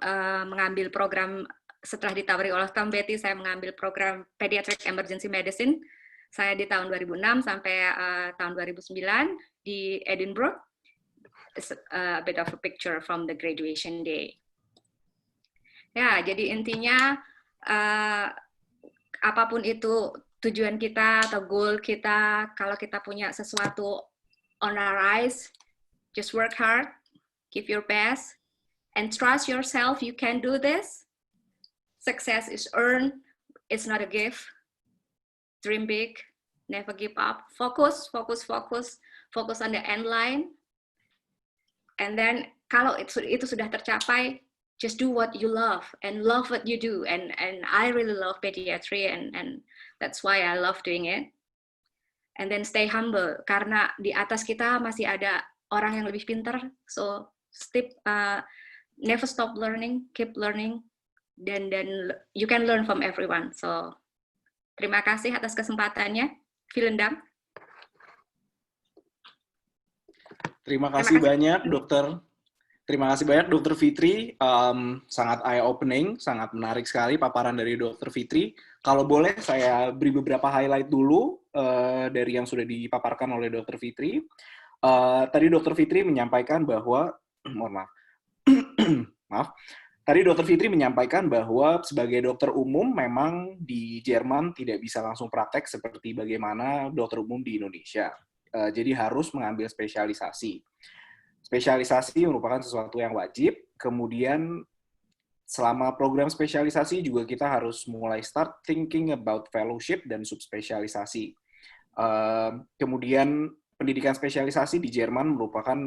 mengambil program setelah ditawari oleh Tom Betty, saya mengambil program Pediatric Emergency Medicine. Saya di tahun 2006 sampai tahun 2009 di Edinburgh. It's a bit of a picture from the graduation day. Ya, jadi intinya apapun itu tujuan kita atau goal kita, kalau kita punya sesuatu on our eyes, just work hard, give your best, and trust yourself. You can do this. Success is earned. It's not a gift. Dream big. Never give up. Focus on the end line. And then kalau itu sudah tercapai, just do what you love and love what you do. And I really love pediatry and that's why I love doing it. And then stay humble karena di atas kita masih ada orang yang lebih pintar. So never stop learning, keep learning. Dan you can learn from everyone. So terima kasih atas kesempatannya. Vielen Dank. Terima kasih banyak, Dokter. Terima kasih banyak, Dokter Fitri. Sangat eye-opening, sangat menarik sekali paparan dari Dokter Fitri. Kalau boleh, saya beri beberapa highlight dulu dari yang sudah dipaparkan oleh Dokter Fitri. Tadi Dokter Fitri menyampaikan bahwa, Tadi Dokter Fitri menyampaikan bahwa sebagai dokter umum memang di Jerman tidak bisa langsung praktek seperti bagaimana dokter umum di Indonesia. Jadi harus mengambil spesialisasi. Spesialisasi merupakan sesuatu yang wajib. Kemudian selama program spesialisasi juga kita harus mulai start thinking about fellowship dan subspesialisasi. Kemudian pendidikan spesialisasi di Jerman merupakan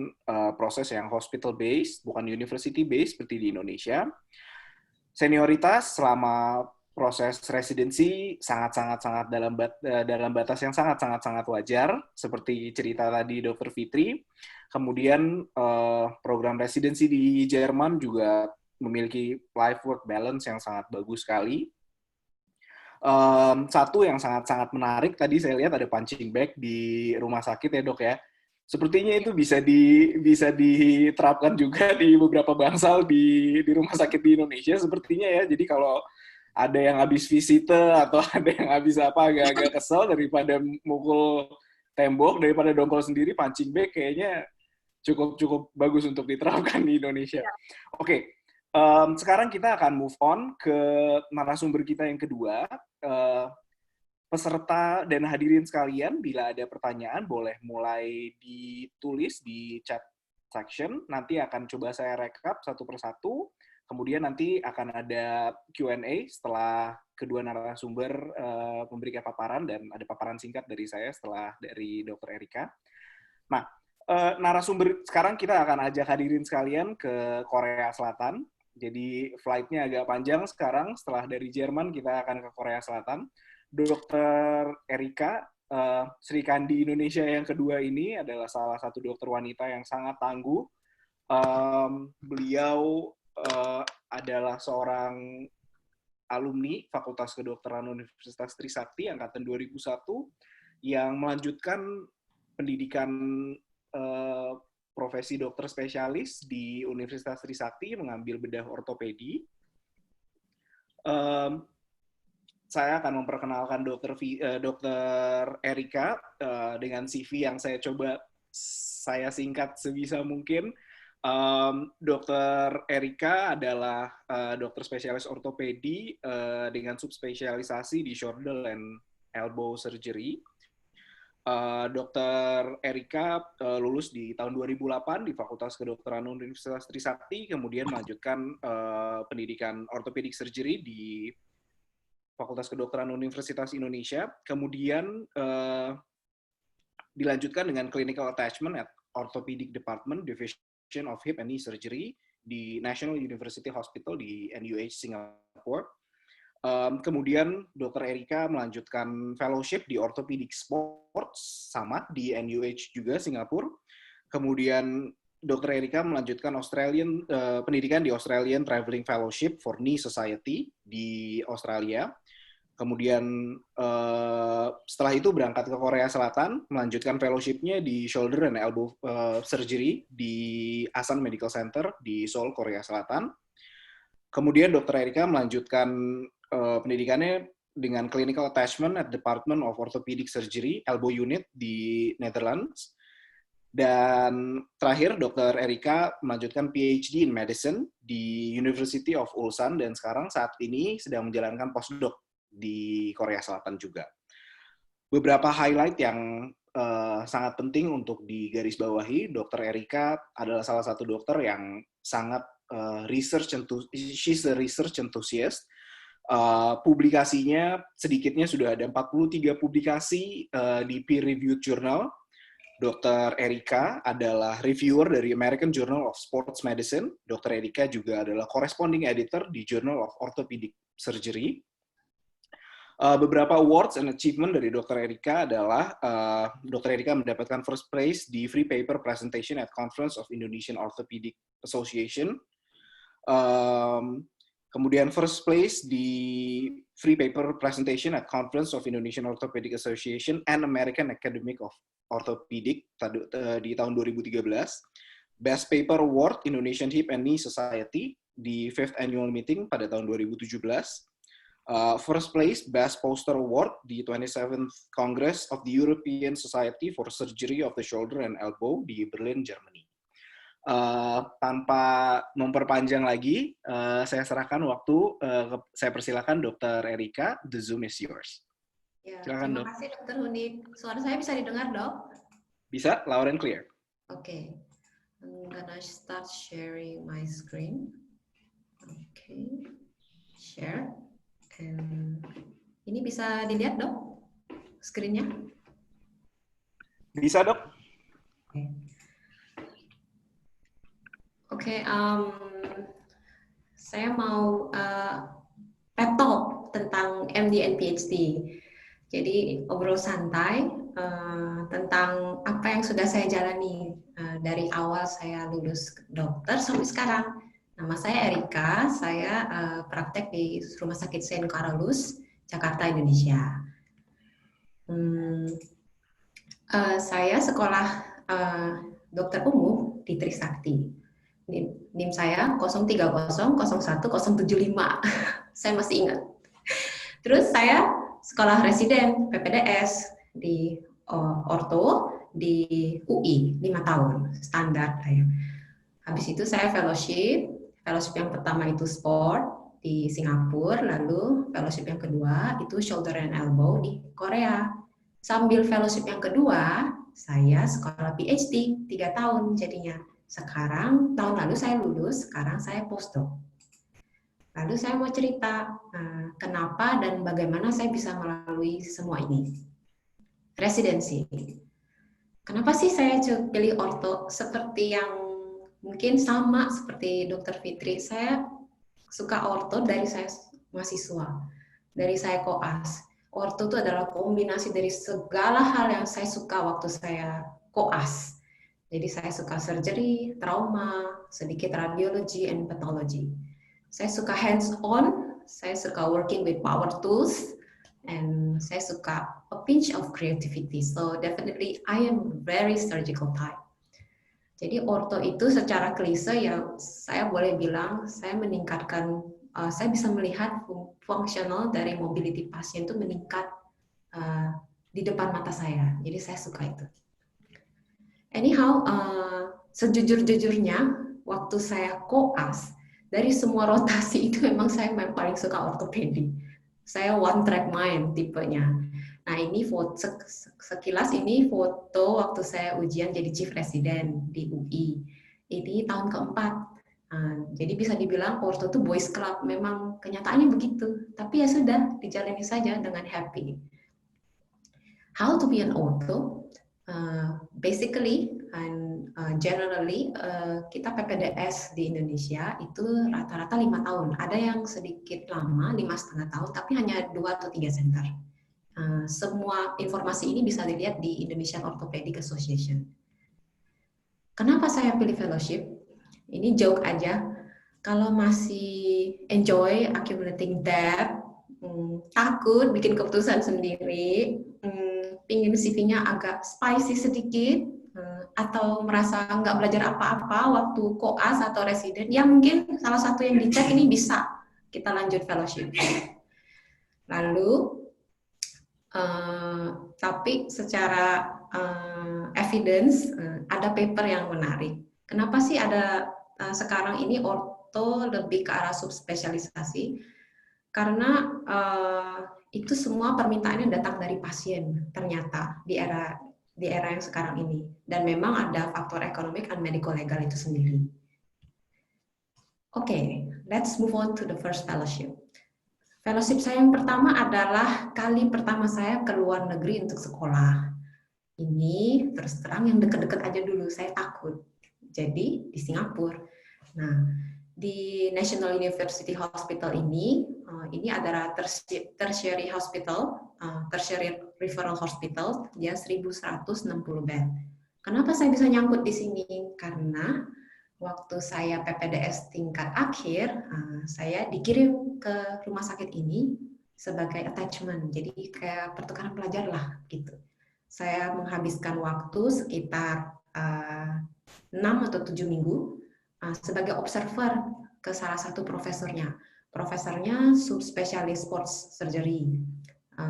proses yang hospital based, bukan university based seperti di Indonesia. Senioritas selama proses residensi sangat dalam batas yang sangat wajar, seperti cerita tadi Dr. Fitri. Kemudian program residensi di Jerman juga memiliki life-work balance yang sangat bagus sekali. Satu yang sangat menarik, tadi saya lihat ada punching bag di rumah sakit ya dok ya. Sepertinya itu bisa diterapkan juga di beberapa bangsal di rumah sakit di Indonesia sepertinya ya. Jadi kalau ada yang habis visite atau ada yang habis agak kesel daripada mukul tembok, daripada dongkol sendiri, punching bag kayaknya cukup bagus untuk diterapkan di Indonesia. Oke. Sekarang kita akan move on ke narasumber kita yang kedua. Peserta dan hadirin sekalian, bila ada pertanyaan boleh mulai ditulis di chat section. Nanti akan coba saya rekap satu persatu. Kemudian nanti akan ada Q&A setelah kedua narasumber memberikan paparan, dan ada paparan singkat dari saya setelah dari Dr. Erika. Nah, narasumber sekarang kita akan ajak hadirin sekalian ke Korea Selatan. Jadi flight-nya agak panjang sekarang. Setelah dari Jerman, kita akan ke Korea Selatan. Dr. Erika, Sri Kandi Indonesia yang kedua ini adalah salah satu dokter wanita yang sangat tangguh. Beliau adalah seorang alumni Fakultas Kedokteran Universitas Trisakti angkatan 2001 yang melanjutkan pendidikan profesi dokter spesialis di Universitas Trisakti, mengambil bedah ortopedi. Saya akan memperkenalkan Dr. Erika dengan CV yang saya coba saya singkat sebisa mungkin. Dr. Erika adalah dokter spesialis ortopedi dengan subspesialisasi di shoulder and elbow surgery. Dr. Erika lulus di tahun 2008 di Fakultas Kedokteran Universitas Trisakti, kemudian melanjutkan pendidikan orthopedic surgery di Fakultas Kedokteran Universitas Indonesia, kemudian dilanjutkan dengan clinical attachment at Orthopedic Department, Division of Hip and Knee Surgery di National University Hospital di NUH Singapore. Kemudian Dr. Erika melanjutkan fellowship di Orthopedic Sports, sama di NUH juga Singapura. Kemudian Dr. Erika melanjutkan pendidikan di Australian Traveling Fellowship for Knee Society di Australia. Kemudian setelah itu berangkat ke Korea Selatan, melanjutkan fellowship-nya di Shoulder and Elbow Surgery di Asan Medical Center di Seoul, Korea Selatan. Kemudian Dr. Erika melanjutkan pendidikannya dengan clinical attachment at Department of Orthopedic Surgery, Elbow Unit di Netherlands. Dan terakhir, Dr. Erika melanjutkan PhD in Medicine di University of Ulsan, dan sekarang saat ini sedang menjalankan postdoc di Korea Selatan juga. Beberapa highlight yang sangat penting untuk digarisbawahi, Dr. Erika adalah salah satu dokter yang sangat she's a research enthusiast. Publikasinya sedikitnya sudah ada 43 publikasi di peer-reviewed journal. Dr. Erika adalah reviewer dari American Journal of Sports Medicine. Dr. Erika juga adalah corresponding editor di Journal of Orthopedic Surgery. Beberapa awards and achievement dari Dr. Erika adalah Dr. Erika mendapatkan first place di free paper presentation at Conference of Indonesian Orthopedic Association. Kemudian first place di free paper presentation at Conference of Indonesian Orthopedic Association and American Academy of Orthopedic di tahun 2013. Best Paper Award Indonesian Hip and Knee Society di 5th Annual Meeting pada tahun 2017. First place Best Poster Award di 27th Congress of the European Society for Surgery of the Shoulder and Elbow di Berlin, Germany. Tanpa memperpanjang lagi, saya serahkan waktu, saya persilakan Dr. Erika, the Zoom is yours. Ya, silakan, terima kasih Dr. Hunik. Suara saya bisa didengar, Dok? Bisa, loud and clear. Oke. I'm gonna start sharing my screen. Oke. Share. And ini bisa dilihat, Dok? Screen-nya? Bisa, Dok. Oke, saya mau pep talk tentang MD and PhD. Jadi obrol santai tentang apa yang sudah saya jalani dari awal saya lulus dokter sampai sekarang. Nama saya Erika, saya praktek di Rumah Sakit St. Carolus, Jakarta, Indonesia. Saya sekolah dokter umum di Trisakti. NIM saya 0300175. Saya masih ingat. Terus saya sekolah residen PPDS di orto di UI 5 tahun standar. Habis itu saya fellowship Fellowship yang pertama itu sport di Singapura, lalu fellowship yang kedua itu shoulder and elbow di Korea. Sambil fellowship yang kedua, saya sekolah PhD 3 tahun jadinya. Sekarang, tahun lalu saya lulus, sekarang saya postdoc. Lalu saya mau cerita kenapa dan bagaimana saya bisa melalui semua ini. Residensi. Kenapa sih saya pilih orto? Seperti yang mungkin sama seperti Dr. Fitri, saya suka orto dari saya mahasiswa, dari saya koas. Orto itu adalah kombinasi dari segala hal yang saya suka waktu saya koas. Jadi saya suka surgery, trauma, sedikit radiology and pathology. Saya suka hands-on, saya suka working with power tools, and saya suka a pinch of creativity. So definitely I am very surgical type. Jadi orto itu secara klise ya saya boleh bilang saya meningkatkan, saya bisa melihat fungsional dari mobility pasien itu meningkat di depan mata saya. Jadi saya suka itu. Anyhow, sejujur-jujurnya waktu saya koas dari semua rotasi itu memang saya paling suka ortopedi. Saya one track mind tipenya. Nah ini foto, sekilas ini foto waktu saya ujian jadi chief resident di UI. Ini tahun keempat. Jadi bisa dibilang orto itu boys club. Memang kenyataannya begitu. Tapi ya sudah, dijalani saja dengan happy. How to be an ortho? Basically and generally kita PPDS di Indonesia itu rata-rata 5 tahun. Ada yang sedikit lama 5,5 tahun, tapi hanya 2 atau 3 center. Semua informasi ini bisa dilihat di Indonesian Orthopedic Association. Kenapa saya pilih fellowship? Ini joke aja. Kalau masih enjoy accumulating debt, takut bikin keputusan sendiri, pingin CV-nya agak spicy sedikit, atau merasa nggak belajar apa-apa waktu koas atau residen, ya mungkin salah satu yang dicek ini bisa kita lanjut fellowship. Lalu, tapi secara evidence ada paper yang menarik. Kenapa sih ada sekarang ini orto lebih ke arah subspesialisasi? Karena itu semua permintaannya datang dari pasien ternyata di era yang sekarang ini, dan memang ada faktor economic and medical legal itu sendiri. Oke, let's move on to the first fellowship. Fellowship saya yang pertama adalah kali pertama saya ke luar negeri untuk sekolah. Ini terus terang yang deket-deket aja dulu, saya takut. Jadi di Singapura. Nah, di National University Hospital ini adalah tertiary hospital, tertiary referral hospital, dia 1.160 bed. Kenapa saya bisa nyangkut di sini? Karena waktu saya PPDS tingkat akhir, saya dikirim ke rumah sakit ini sebagai attachment, jadi kayak pertukaran pelajar lah gitu. Saya menghabiskan waktu sekitar 6 atau 7 minggu sebagai observer ke salah satu profesornya. Profesornya subspesialis sports surgery.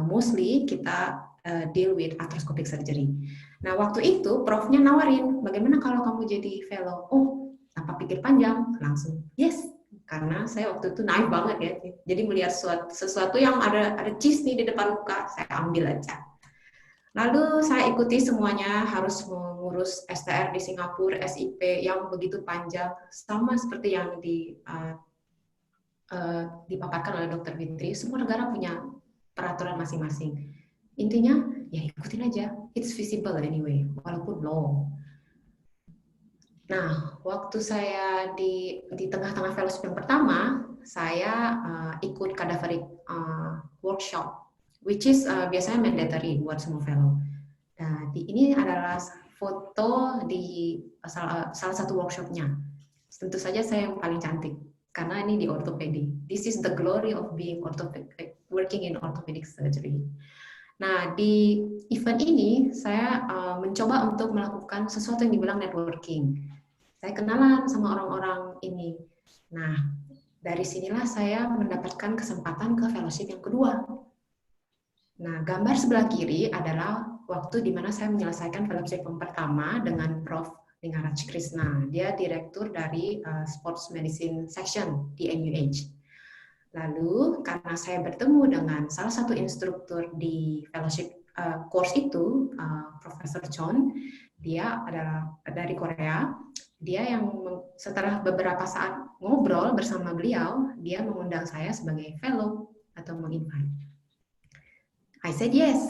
Mostly kita deal with arthroscopic surgery. Nah, waktu itu profnya nawarin, bagaimana kalau kamu jadi fellow? Oh, tanpa pikir panjang, langsung yes. Karena saya waktu itu naif banget ya. Jadi melihat sesuatu yang ada cheese nih di depan muka, saya ambil aja. Lalu saya ikuti semuanya, harus mengurus STR di Singapura, SIP yang begitu panjang, sama seperti yang dipaparkan oleh Dr. Fitri. Semua negara punya peraturan masing-masing. Intinya, ya ikutin aja. It's feasible anyway, walaupun law. Nah, waktu saya di tengah-tengah fellowship yang pertama, saya ikut cadaveric workshop, which is biasanya mandatory buat semua fellow. Nah, ini adalah foto di salah satu workshopnya. Tentu saja saya yang paling cantik, karena ini di ortopedi. This is the glory of being working in orthopedic surgery. Nah, di event ini saya mencoba untuk melakukan sesuatu yang dibilang networking. Saya kenalan sama orang-orang ini. Nah, dari sinilah saya mendapatkan kesempatan ke fellowship yang kedua. Nah, gambar sebelah kiri adalah waktu di mana saya menyelesaikan fellowship yang pertama dengan Prof. Lingaraj Krishna. Dia direktur dari Sports Medicine Section di NUH. Lalu karena saya bertemu dengan salah satu instruktur di fellowship course itu, Profesor Chon, dia adalah dari Korea. Dia yang setelah beberapa saat ngobrol bersama beliau, dia mengundang saya sebagai fellow atau menginvite. I said yes.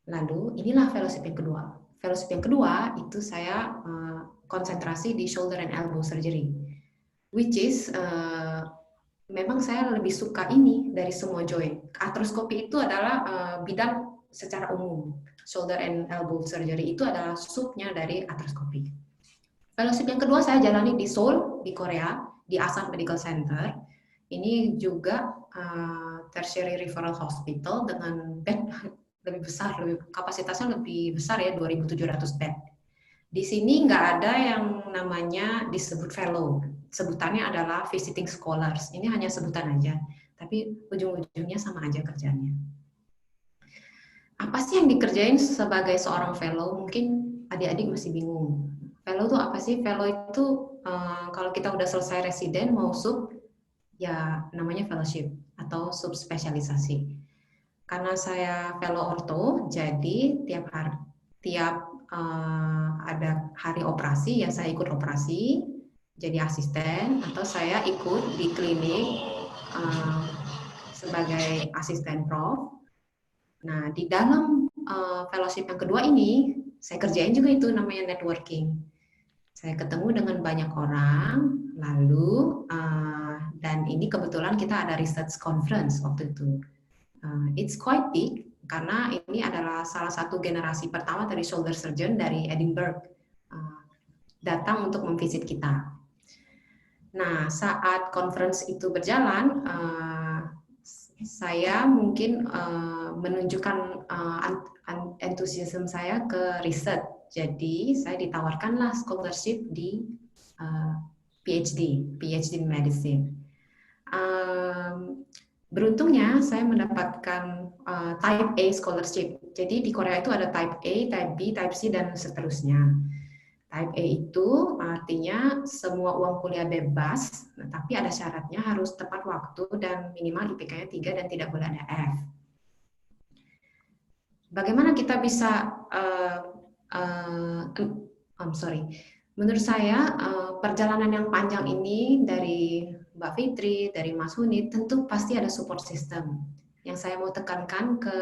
Lalu inilah fellowship yang kedua. Fellowship yang kedua itu saya konsentrasi di shoulder and elbow surgery, which is memang saya lebih suka ini dari semua joint. Artroskopi itu adalah bidang secara umum. Shoulder and elbow surgery itu adalah subnya dari artroskopi. Fellowship yang kedua saya jalani di Seoul, di Korea, di Asan Medical Center. Ini juga tertiary referral hospital dengan bed lebih besar, kapasitasnya lebih besar ya, 2.700 bed. Di sini nggak ada yang namanya disebut fellow. Sebutannya adalah visiting scholars. Ini hanya sebutan aja, tapi ujung-ujungnya sama aja kerjanya. Apa sih yang dikerjain sebagai seorang fellow? Mungkin adik-adik masih bingung. Fellow itu apa sih? Fellow itu kalau kita udah selesai residen mau sub, ya namanya fellowship atau subspesialisasi. Karena saya fellow ortho, jadi tiap ada hari operasi ya saya ikut operasi jadi asisten, atau saya ikut di klinik sebagai asisten prof. Nah, di dalam fellowship yang kedua ini saya kerjain juga itu namanya networking. Saya ketemu dengan banyak orang, lalu dan ini kebetulan kita ada research conference waktu itu. It's quite big karena ini adalah salah satu generasi pertama dari shoulder surgeon dari Edinburgh datang untuk memvisit kita. Nah, saat conference itu berjalan, saya mungkin menunjukkan entusiasme saya ke riset. Jadi, saya ditawarkanlah scholarship di PhD in Medicine. Beruntungnya, saya mendapatkan Type A scholarship. Jadi, di Korea itu ada Type A, Type B, Type C, dan seterusnya. Type A itu artinya semua uang kuliah bebas, tapi ada syaratnya harus tepat waktu dan minimal IPK-nya 3 dan tidak boleh ada F. Bagaimana kita bisa, menurut saya perjalanan yang panjang ini dari Mbak Fitri, dari Mas Hunid, tentu pasti ada support system. Yang saya mau tekankan ke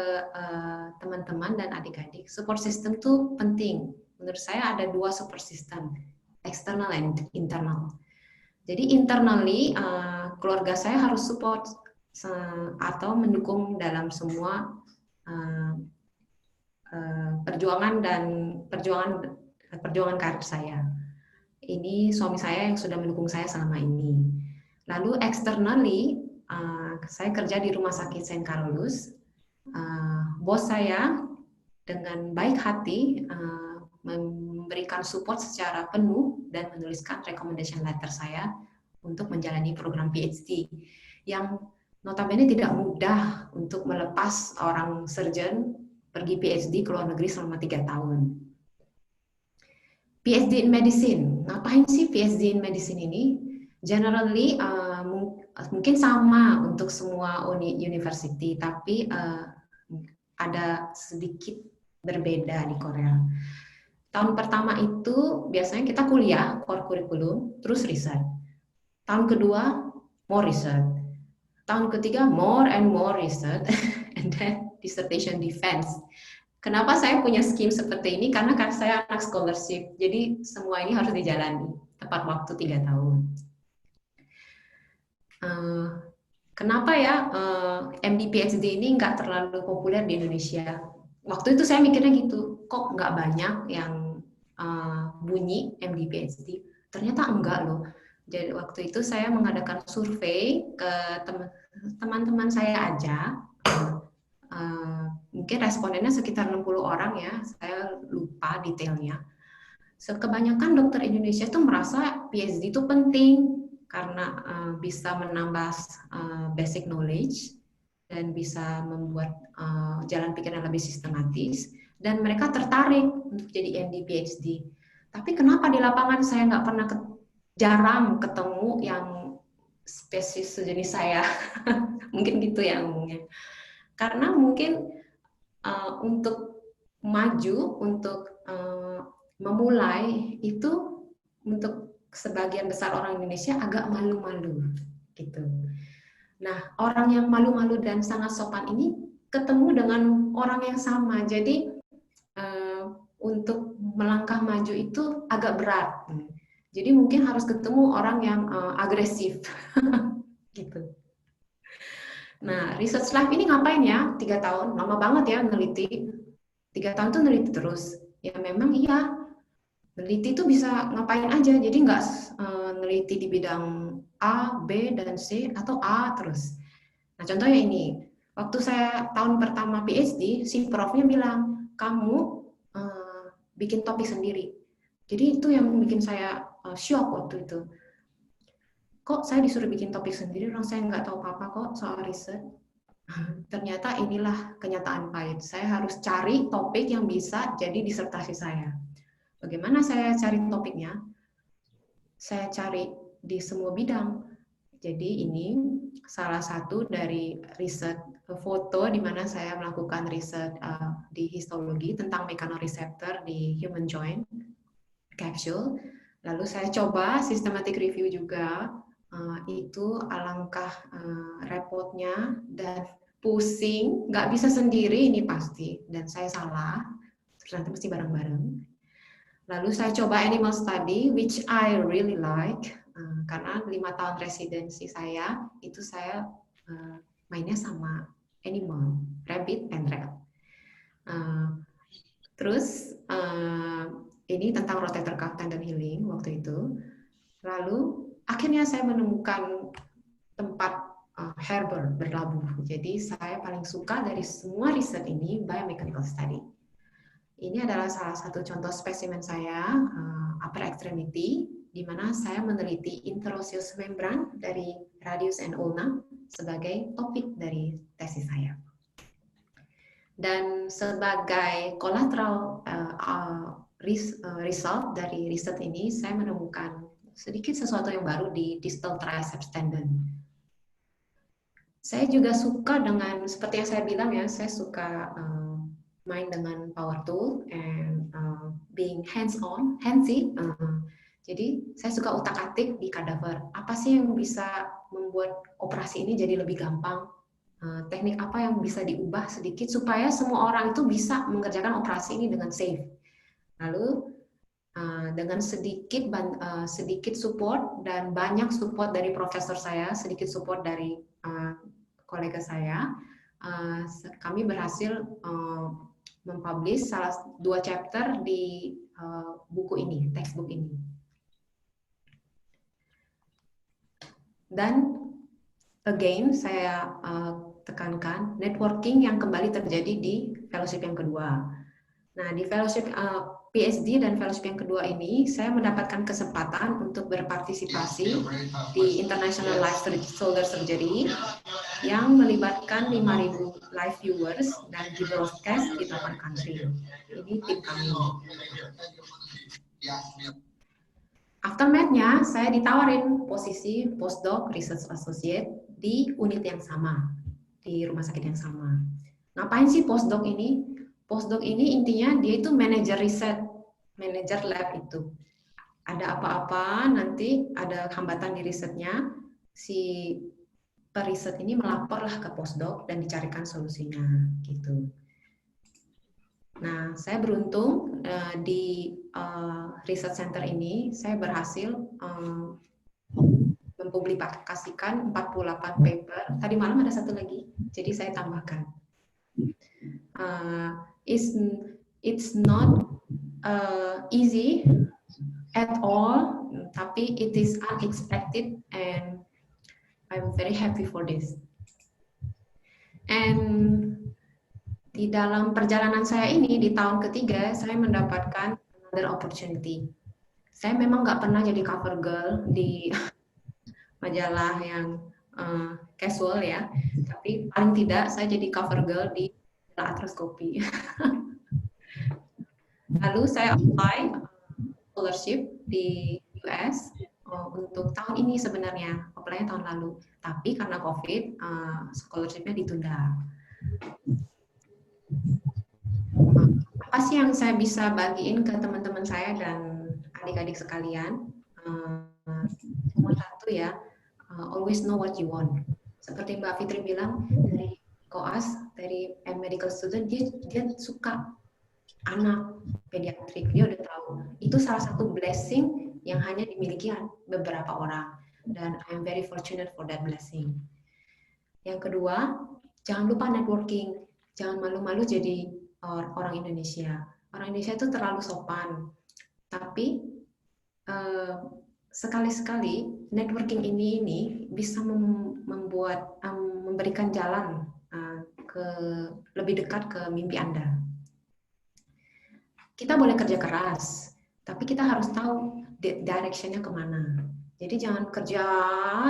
teman-teman dan adik-adik, support system itu penting. Menurut saya ada dua support system, external and internal. Jadi internally, keluarga saya harus support atau mendukung dalam semua perjuangan karir saya. Ini suami saya yang sudah mendukung saya selama ini. Lalu externally, saya kerja di Rumah Sakit St. Carolus. Bos saya dengan baik hati memberikan support secara penuh dan menuliskan recommendation letter saya untuk menjalani program PhD yang notabene tidak mudah untuk melepas orang surgeon pergi PhD ke luar negeri selama 3 tahun. PhD in Medicine, ngapain sih PhD in Medicine ini? Generally mungkin sama untuk semua university, tapi ada sedikit berbeda di Korea. Tahun pertama itu biasanya kita kuliah, core curriculum, terus riset. Tahun kedua, more research. Tahun ketiga, more and more research, and then dissertation defense. Kenapa saya punya scheme seperti ini? Karena saya anak scholarship, jadi semua ini harus dijalani, tepat waktu 3 tahun. Kenapa ya MD PhD ini nggak terlalu populer di Indonesia? Waktu itu saya mikirnya gitu, kok nggak banyak yang bunyi MD PhD? Ternyata enggak loh. Jadi waktu itu saya mengadakan survei ke teman-teman saya aja. Mungkin respondennya sekitar 60 orang ya, saya lupa detailnya. Kebanyakan dokter Indonesia itu merasa PhD itu penting karena bisa menambah basic knowledge dan bisa membuat jalan pikir yang lebih sistematis, dan mereka tertarik untuk jadi MD PhD. Tapi kenapa di lapangan saya nggak pernah jarang ketemu yang spesies sejenis saya? Mungkin gitu ya ngomongnya. Karena mungkin untuk maju, untuk memulai itu untuk sebagian besar orang Indonesia agak malu-malu gitu. Nah, orang yang malu-malu dan sangat sopan ini ketemu dengan orang yang sama. Jadi untuk melangkah maju itu agak berat. Jadi mungkin harus ketemu orang yang agresif, gitu. Nah, research life ini ngapain ya? 3 tahun, lama banget ya neliti. 3 tahun tuh neliti terus. Ya memang iya, neliti itu bisa ngapain aja. Jadi nggak neliti di bidang A, B, dan C, atau A terus. Nah, contohnya ini. Waktu saya tahun pertama PhD, si profnya bilang, kamu bikin topik sendiri. Jadi itu yang bikin saya shock waktu itu. Kok saya disuruh bikin topik sendiri, orang saya nggak tahu apa-apa kok soal riset. Ternyata inilah kenyataan pahit. Saya harus cari topik yang bisa jadi disertasi saya. Bagaimana saya cari topiknya? Saya cari di semua bidang. Jadi ini salah satu dari riset foto di mana saya melakukan riset di histologi tentang mechanoreceptor di human joint capsule. Lalu saya coba systematic review juga. Itu alangkah repotnya dan pusing, nggak bisa sendiri ini pasti, dan saya salah, ternyata mesti bareng-bareng. Lalu saya coba animal study, which I really like, karena 5 tahun residensi saya, itu saya mainnya sama animal, rabbit and rat. Terus ini tentang rotator cuff tendon healing waktu itu. Lalu akhirnya saya menemukan tempat harbor, berlabuh. Jadi saya paling suka dari semua riset ini biomechanical study. Ini adalah salah satu contoh spesimen saya, upper extremity, di mana saya meneliti interosseous membran dari radius and ulna sebagai topik dari tesis saya. Dan sebagai collateral result dari riset ini, saya menemukan sedikit sesuatu yang baru di distal triceps tendon. Saya juga suka dengan, seperti yang saya bilang ya, saya suka main dengan power tool and being hands-on, handsy. Jadi saya suka utak-atik di kadaver. Apa sih yang bisa membuat operasi ini jadi lebih gampang? Teknik apa yang bisa diubah sedikit supaya semua orang itu bisa mengerjakan operasi ini dengan safe. Lalu dengan sedikit support dan banyak support dari profesor saya, sedikit support dari kolega saya, kami berhasil mempublish salah 2 chapter di buku ini, textbook ini. Dan again saya tekankan networking yang kembali terjadi di fellowship yang kedua. Nah, di fellowship PhD dan fellowship yang kedua ini, saya mendapatkan kesempatan untuk berpartisipasi di International Live Shoulder Surgery yang melibatkan 5.000 live viewers dan di broadcast di 8 country. Ini tim kami. Aftermath-nya, saya ditawarin posisi postdoc research associate di unit yang sama, di rumah sakit yang sama. Ngapain sih postdoc ini? Postdoc ini intinya dia itu manajer riset, manajer lab itu. Ada apa-apa, nanti ada hambatan di risetnya, si periset ini melaporlah ke postdoc dan dicarikan solusinya, gitu. Nah, saya beruntung di research center ini, saya berhasil mempublikasikan 48 paper. Tadi malam ada satu lagi, jadi saya tambahkan. It's not easy at all, tapi it is unexpected and I'm very happy for this. And di dalam perjalanan saya ini, di tahun ketiga, saya mendapatkan another opportunity. Saya memang nggak pernah jadi cover girl di majalah yang casual ya, tapi paling tidak saya jadi cover girl di arthroskopi. Lalu saya apply scholarship di US untuk tahun ini sebenarnya, apply-nya tahun lalu. Tapi karena COVID, scholarship-nya ditunda. Apa sih yang saya bisa bagiin ke teman-teman saya dan adik-adik sekalian? Nomor satu ya, always know what you want. Seperti Mbak Fitri bilang, dari koas, dari medical student, dia suka anak pediatrik, dia udah tahu. Itu salah satu blessing yang hanya dimiliki beberapa orang. Dan I'm very fortunate for that blessing. Yang kedua, jangan lupa networking. Jangan malu-malu jadi orang Indonesia. Orang Indonesia itu terlalu sopan. Tapi sekali-sekali networking ini bisa memberikan jalan lebih dekat ke mimpi Anda. Kita boleh kerja keras, tapi kita harus tahu direction-nya kemana. Jadi jangan kerja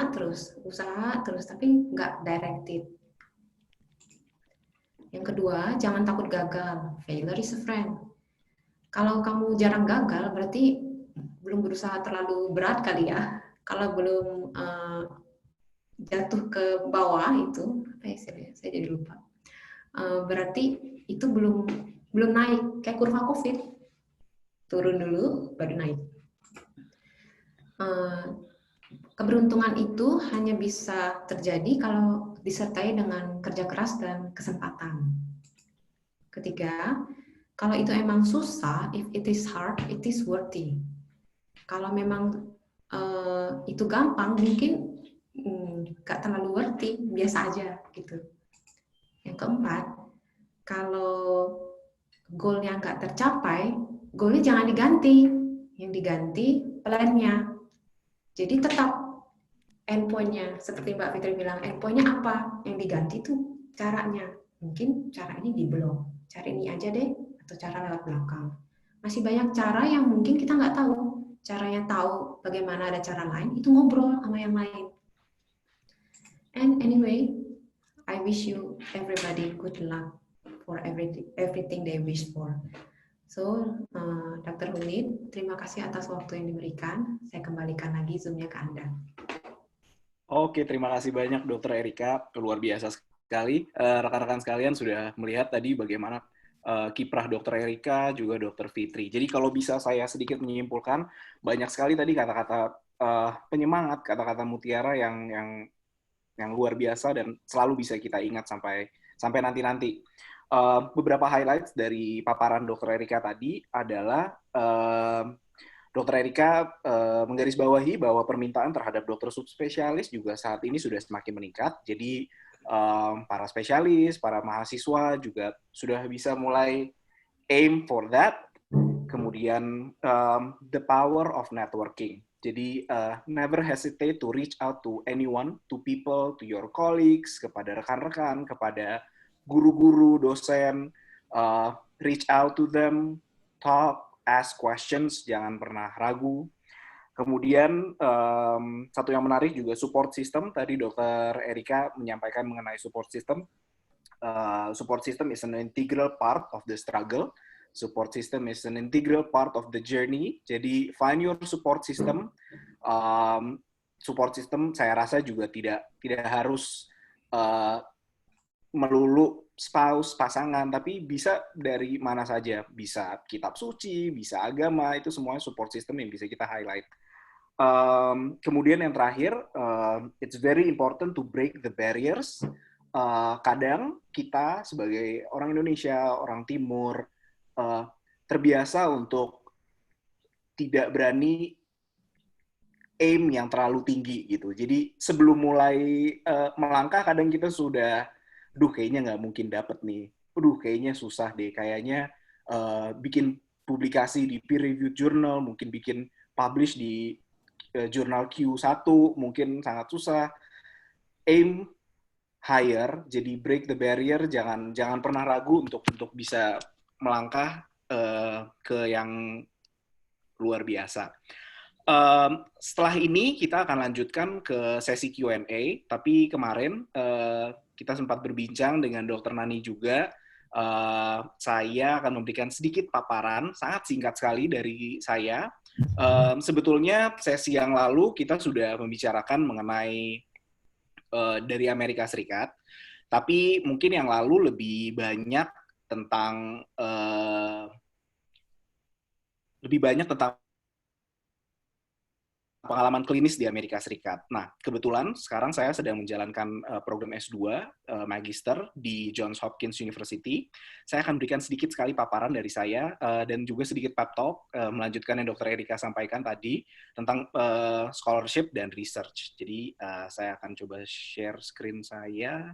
terus, usaha terus, tapi nggak directed. Yang kedua, jangan takut gagal. Failure is a friend. Kalau kamu jarang gagal, berarti belum berusaha terlalu berat kali ya. Kalau belum jatuh ke bawah itu, apa ya istilahnya? Saya jadi lupa. Berarti itu belum naik, kayak kurva COVID. Turun dulu, baru naik. Keberuntungan itu hanya bisa terjadi kalau disertai dengan kerja keras dan kesempatan. Ketiga, kalau itu emang susah, if it is hard, it is worthy. Kalau memang itu gampang, mungkin nggak terlalu worthy, biasa aja gitu. Yang keempat, kalau goalnya nggak tercapai, goalnya jangan diganti, yang diganti plan-nya. Jadi tetap endpoint-nya, seperti Mbak Fitri bilang, endpoint-nya apa? Yang diganti itu caranya. Mungkin cara ini di-block, cara ini aja deh, atau cara lewat belakang. Masih banyak cara yang mungkin kita nggak tahu. Caranya tahu bagaimana ada cara lain, itu ngobrol sama yang lain. And anyway, I wish you everybody good luck for everything they wish for. So, Dr. Hunid, terima kasih atas waktu yang diberikan. Saya kembalikan lagi Zoom-nya ke Anda. Oke, terima kasih banyak Dr. Erika. Luar biasa sekali. Rekan-rekan sekalian sudah melihat tadi bagaimana kiprah Dr. Erika, juga Dr. Fitri. Jadi kalau bisa saya sedikit menyimpulkan, banyak sekali tadi kata-kata penyemangat, kata-kata mutiara yang luar biasa dan selalu bisa kita ingat sampai nanti-nanti. Beberapa highlights dari paparan Dr. Erika tadi adalah Dr. Erika menggarisbawahi bahwa permintaan terhadap dokter subspesialis juga saat ini sudah semakin meningkat. Jadi para spesialis, para mahasiswa juga sudah bisa mulai aim for that. Kemudian the power of networking. Jadi never hesitate to reach out to anyone, to people, to your colleagues, kepada rekan-rekan, kepada guru-guru, dosen, reach out to them, talk, ask questions, jangan pernah ragu. Kemudian satu yang menarik juga support system. Tadi Dr. Erika menyampaikan mengenai support system. Support system is an integral part of the struggle. Support system is an integral part of the journey. Jadi find your support system. Support system saya rasa juga tidak harus melulu spouse, pasangan, tapi bisa dari mana saja. Bisa kitab suci, bisa agama, itu semuanya support system yang bisa kita highlight. Kemudian yang terakhir, it's very important to break the barriers. Kadang kita sebagai orang Indonesia, orang Timur, terbiasa untuk tidak berani aim yang terlalu tinggi gitu. Jadi sebelum mulai melangkah, kadang kita sudah kayaknya nggak mungkin dapet nih. Kayaknya susah deh. Kayaknya bikin publikasi di peer-reviewed journal, mungkin bikin publish di jurnal Q1, mungkin sangat susah. Aim higher, jadi break the barrier. Jangan pernah ragu untuk bisa melangkah ke yang luar biasa. Setelah ini kita akan lanjutkan ke sesi Q&A, tapi kemarin kita sempat berbincang dengan Dr. Nani juga. Saya akan memberikan sedikit paparan, sangat singkat sekali dari saya, Sebetulnya sesi yang lalu kita sudah membicarakan mengenai dari Amerika Serikat, tapi mungkin yang lalu lebih banyak tentang pengalaman klinis di Amerika Serikat. Nah, kebetulan sekarang saya sedang menjalankan program S2 Magister di Johns Hopkins University. Saya akan berikan sedikit sekali paparan dari saya dan juga sedikit pep talk melanjutkan yang Dr. Erika sampaikan tadi tentang scholarship dan research. Jadi saya akan coba share screen saya.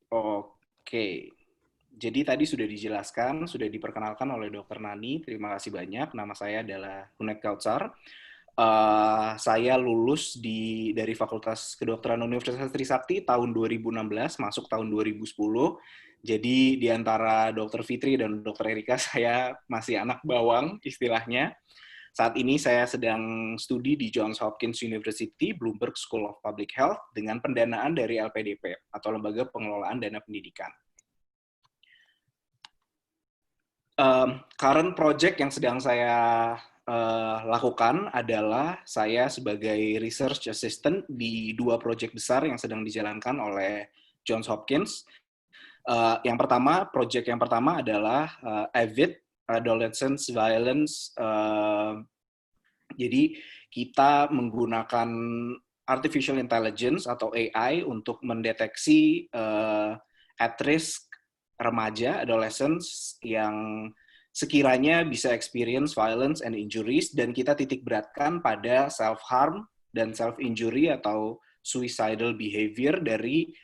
Oke. Jadi tadi sudah dijelaskan, sudah diperkenalkan oleh Dr. Nani. Terima kasih banyak. Nama saya adalah Hunet Kautsar. Saya lulus dari Fakultas Kedokteran Universitas Trisakti tahun 2016, masuk tahun 2010. Jadi di antara Dr. Fitri dan Dr. Erika, saya masih anak bawang istilahnya. Saat ini saya sedang studi di Johns Hopkins University, Bloomberg School of Public Health, dengan pendanaan dari LPDP, atau Lembaga Pengelolaan Dana Pendidikan. Current project yang sedang saya lakukan adalah saya sebagai research assistant di 2 project besar yang sedang dijalankan oleh Johns Hopkins. Project yang pertama adalah AVID, Adolescent Violence. Jadi kita menggunakan artificial intelligence atau AI untuk mendeteksi at-risk remaja, adolescents yang sekiranya bisa experience violence and injuries, dan kita titik beratkan pada self-harm dan self-injury atau suicidal behavior dari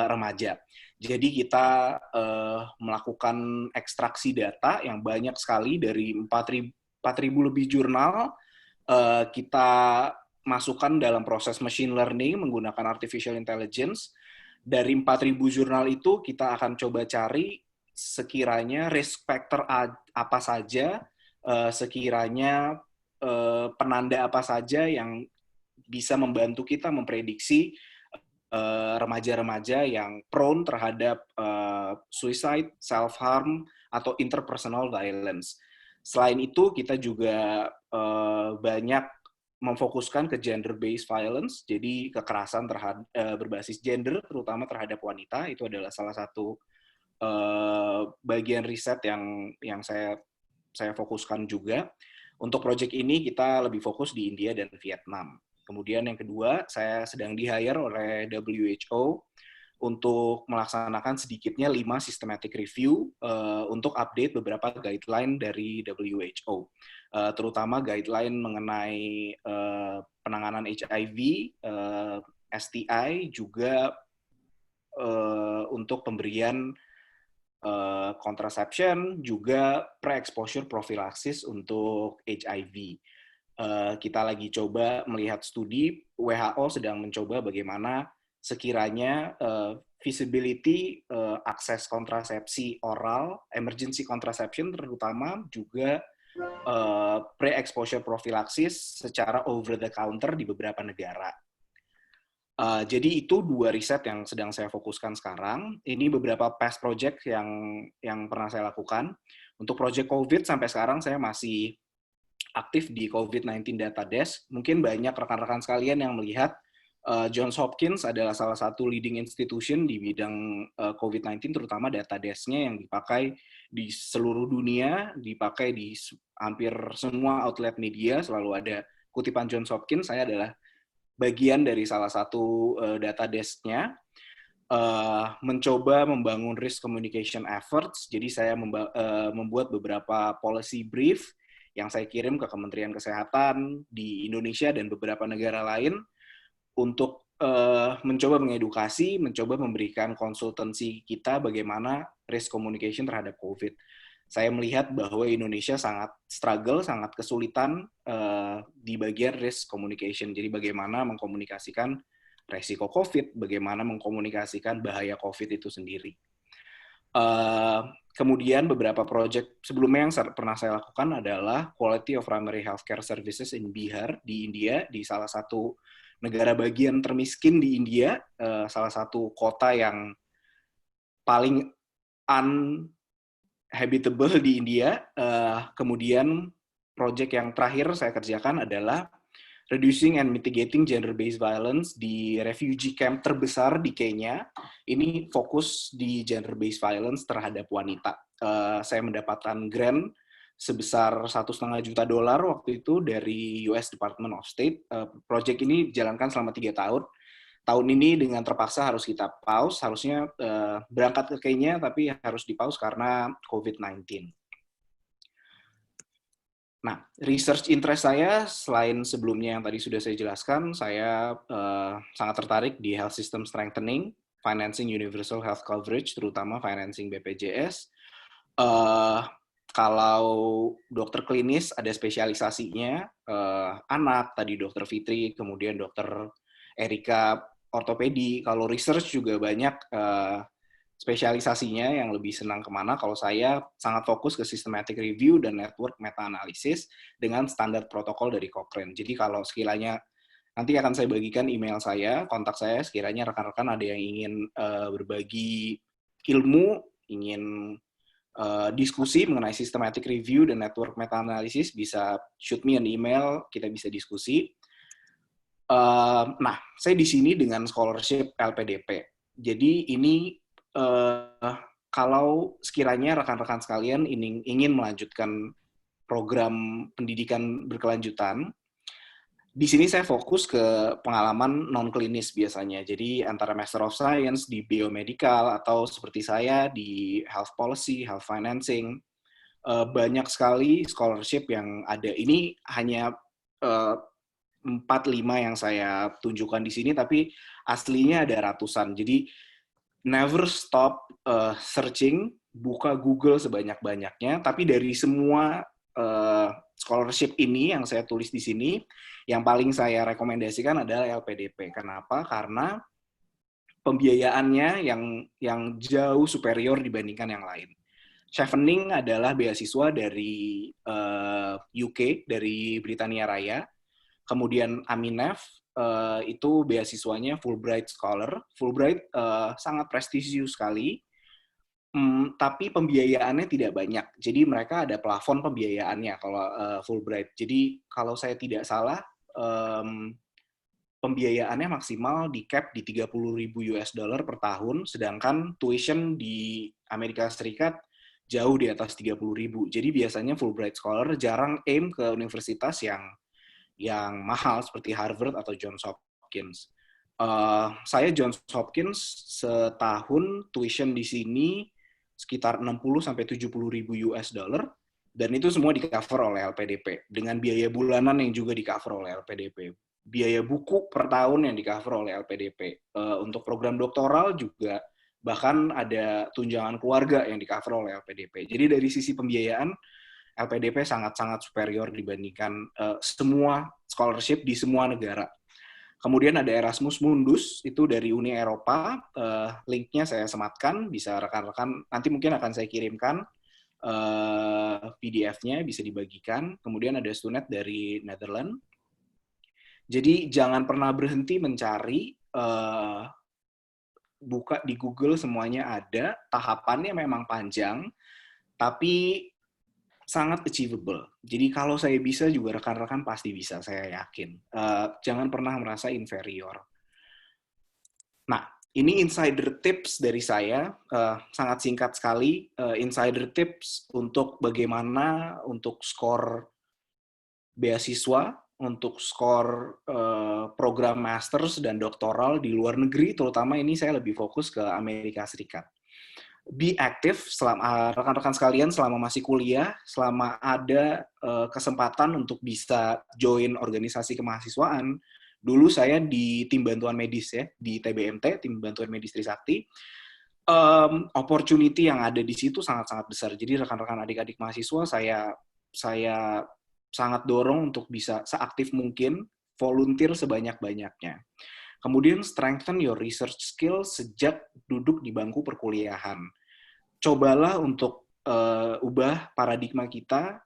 remaja. Jadi kita melakukan ekstraksi data yang banyak sekali dari 4.000 lebih jurnal, kita masukkan dalam proses machine learning menggunakan artificial intelligence. Dari 4.000 jurnal itu, kita akan coba cari sekiranya risk factor apa saja, sekiranya penanda apa saja yang bisa membantu kita memprediksi remaja-remaja yang prone terhadap suicide, self-harm, atau interpersonal violence. Selain itu, kita juga banyak memfokuskan ke gender-based violence, jadi kekerasan berbasis gender, terutama terhadap wanita. Itu adalah salah satu bagian riset yang saya fokuskan juga. Untuk proyek ini kita lebih fokus di India dan Vietnam. Kemudian yang kedua, saya sedang di-hire oleh WHO untuk melaksanakan sedikitnya 5 systematic review untuk update beberapa guideline dari WHO. Terutama guideline mengenai penanganan HIV, STI, juga untuk pemberian contraception, juga pre-exposure prophylaxis untuk HIV. Kita lagi coba melihat studi, WHO sedang mencoba bagaimana sekiranya feasibility akses kontrasepsi oral, emergency contraception terutama, juga pre-exposure prophylaxis secara over the counter di beberapa negara. Jadi itu 2 riset yang sedang saya fokuskan sekarang. Ini beberapa past project yang pernah saya lakukan. Untuk project COVID sampai sekarang saya masih aktif di COVID-19 Data Desk. Mungkin banyak rekan-rekan sekalian yang melihat Johns Hopkins adalah salah satu leading institution di bidang COVID-19, terutama data desk-nya yang dipakai di seluruh dunia, dipakai di hampir semua outlet media, selalu ada kutipan Johns Hopkins. Saya adalah bagian dari salah satu data desk-nya, mencoba membangun risk communication efforts. Jadi saya membuat beberapa policy brief yang saya kirim ke Kementerian Kesehatan di Indonesia dan beberapa negara lain untuk mencoba mengedukasi, mencoba memberikan konsultansi kita bagaimana risk communication terhadap COVID. Saya melihat bahwa Indonesia sangat struggle, sangat kesulitan di bagian risk communication. Jadi bagaimana mengkomunikasikan resiko COVID, bagaimana mengkomunikasikan bahaya COVID itu sendiri. Kemudian beberapa proyek sebelumnya yang pernah saya lakukan adalah Quality of Primary Healthcare Services in Bihar di India, di salah satu negara bagian termiskin di India, salah satu kota yang paling habitable di India. Kemudian project yang terakhir saya kerjakan adalah reducing and mitigating gender-based violence di refugee camp terbesar di Kenya. Ini fokus di gender-based violence terhadap wanita. Saya mendapatkan grant sebesar $1,5 juta waktu itu dari US Department of State. Project ini dijalankan selama 3 tahun. Tahun ini dengan terpaksa harus kita pause, harusnya berangkat ke Kenya, tapi harus di-pause karena COVID-19. Nah, research interest saya selain sebelumnya yang tadi sudah saya jelaskan, saya sangat tertarik di health system strengthening, financing universal health coverage, terutama financing BPJS. Kalau dokter klinis ada spesialisasinya, anak, tadi dokter Fitri, kemudian dokter Erika ortopedi. Kalau research juga banyak spesialisasinya yang lebih senang kemana. Kalau saya sangat fokus ke systematic review dan network meta-analysis dengan standar protokol dari Cochrane. Jadi kalau sekiranya, nanti akan saya bagikan email saya, kontak saya, sekiranya rekan-rekan ada yang ingin berbagi ilmu, ingin diskusi mengenai systematic review dan network meta-analysis, bisa shoot me an email, kita bisa diskusi. Nah, saya di sini dengan scholarship LPDP. Jadi ini kalau sekiranya rekan-rekan sekalian ingin melanjutkan program pendidikan berkelanjutan, di sini saya fokus ke pengalaman non-klinis biasanya. Jadi antara Master of Science di biomedical atau seperti saya di health policy, health financing, banyak sekali scholarship yang ada. Ini hanya 4-5 yang saya tunjukkan di sini, tapi aslinya ada ratusan. Jadi never stop searching, buka Google sebanyak-banyaknya, tapi dari semua scholarship ini yang saya tulis di sini, yang paling saya rekomendasikan adalah LPDP. Kenapa? Karena pembiayaannya yang jauh superior dibandingkan yang lain. Chevening adalah beasiswa dari UK, dari Britania Raya. Kemudian Aminef, itu beasiswanya Fulbright Scholar. Fulbright sangat prestisius sekali, tapi pembiayaannya tidak banyak. Jadi mereka ada plafon pembiayaannya kalau Fulbright. Jadi kalau saya tidak salah, pembiayaannya maksimal di cap di $30,000 per tahun, sedangkan tuition di Amerika Serikat jauh di atas 30.000. Jadi biasanya Fulbright Scholar jarang aim ke universitas yang mahal seperti Harvard atau Johns Hopkins. Saya Johns Hopkins setahun tuition di sini sekitar 60-70.000 US dollar, dan itu semua di-cover oleh LPDP dengan biaya bulanan yang juga di-cover oleh LPDP. Biaya buku per tahun yang di-cover oleh LPDP. Untuk program doktoral juga bahkan ada tunjangan keluarga yang di-cover oleh LPDP. Jadi dari sisi pembiayaan, LPDP sangat-sangat superior dibandingkan semua scholarship di semua negara. Kemudian ada Erasmus Mundus, itu dari Uni Eropa. Linknya saya sematkan, bisa rekan-rekan, nanti mungkin akan saya kirimkan PDF-nya, bisa dibagikan. Kemudian ada Stunet dari Netherlands. Jadi jangan pernah berhenti mencari, buka di Google semuanya ada, tahapannya memang panjang, tapi sangat achievable. Jadi kalau saya bisa juga rekan-rekan pasti bisa, saya yakin. Jangan pernah merasa inferior. Nah, ini insider tips dari saya, sangat singkat sekali. Insider tips untuk bagaimana untuk skor beasiswa, untuk skor program masters dan doktoral di luar negeri, terutama ini saya lebih fokus ke Amerika Serikat. Be aktif selama rekan-rekan sekalian selama masih kuliah, selama ada kesempatan untuk bisa join organisasi kemahasiswaan. Dulu saya di tim bantuan medis ya, di TBMT, tim bantuan medis Trisakti. Opportunity yang ada di situ sangat-sangat besar. Jadi rekan-rekan adik-adik mahasiswa saya sangat dorong untuk bisa seaktif mungkin, volunteer sebanyak-banyaknya. Kemudian strengthen your research skill sejak duduk di bangku perkuliahan. Cobalah untuk ubah paradigma kita,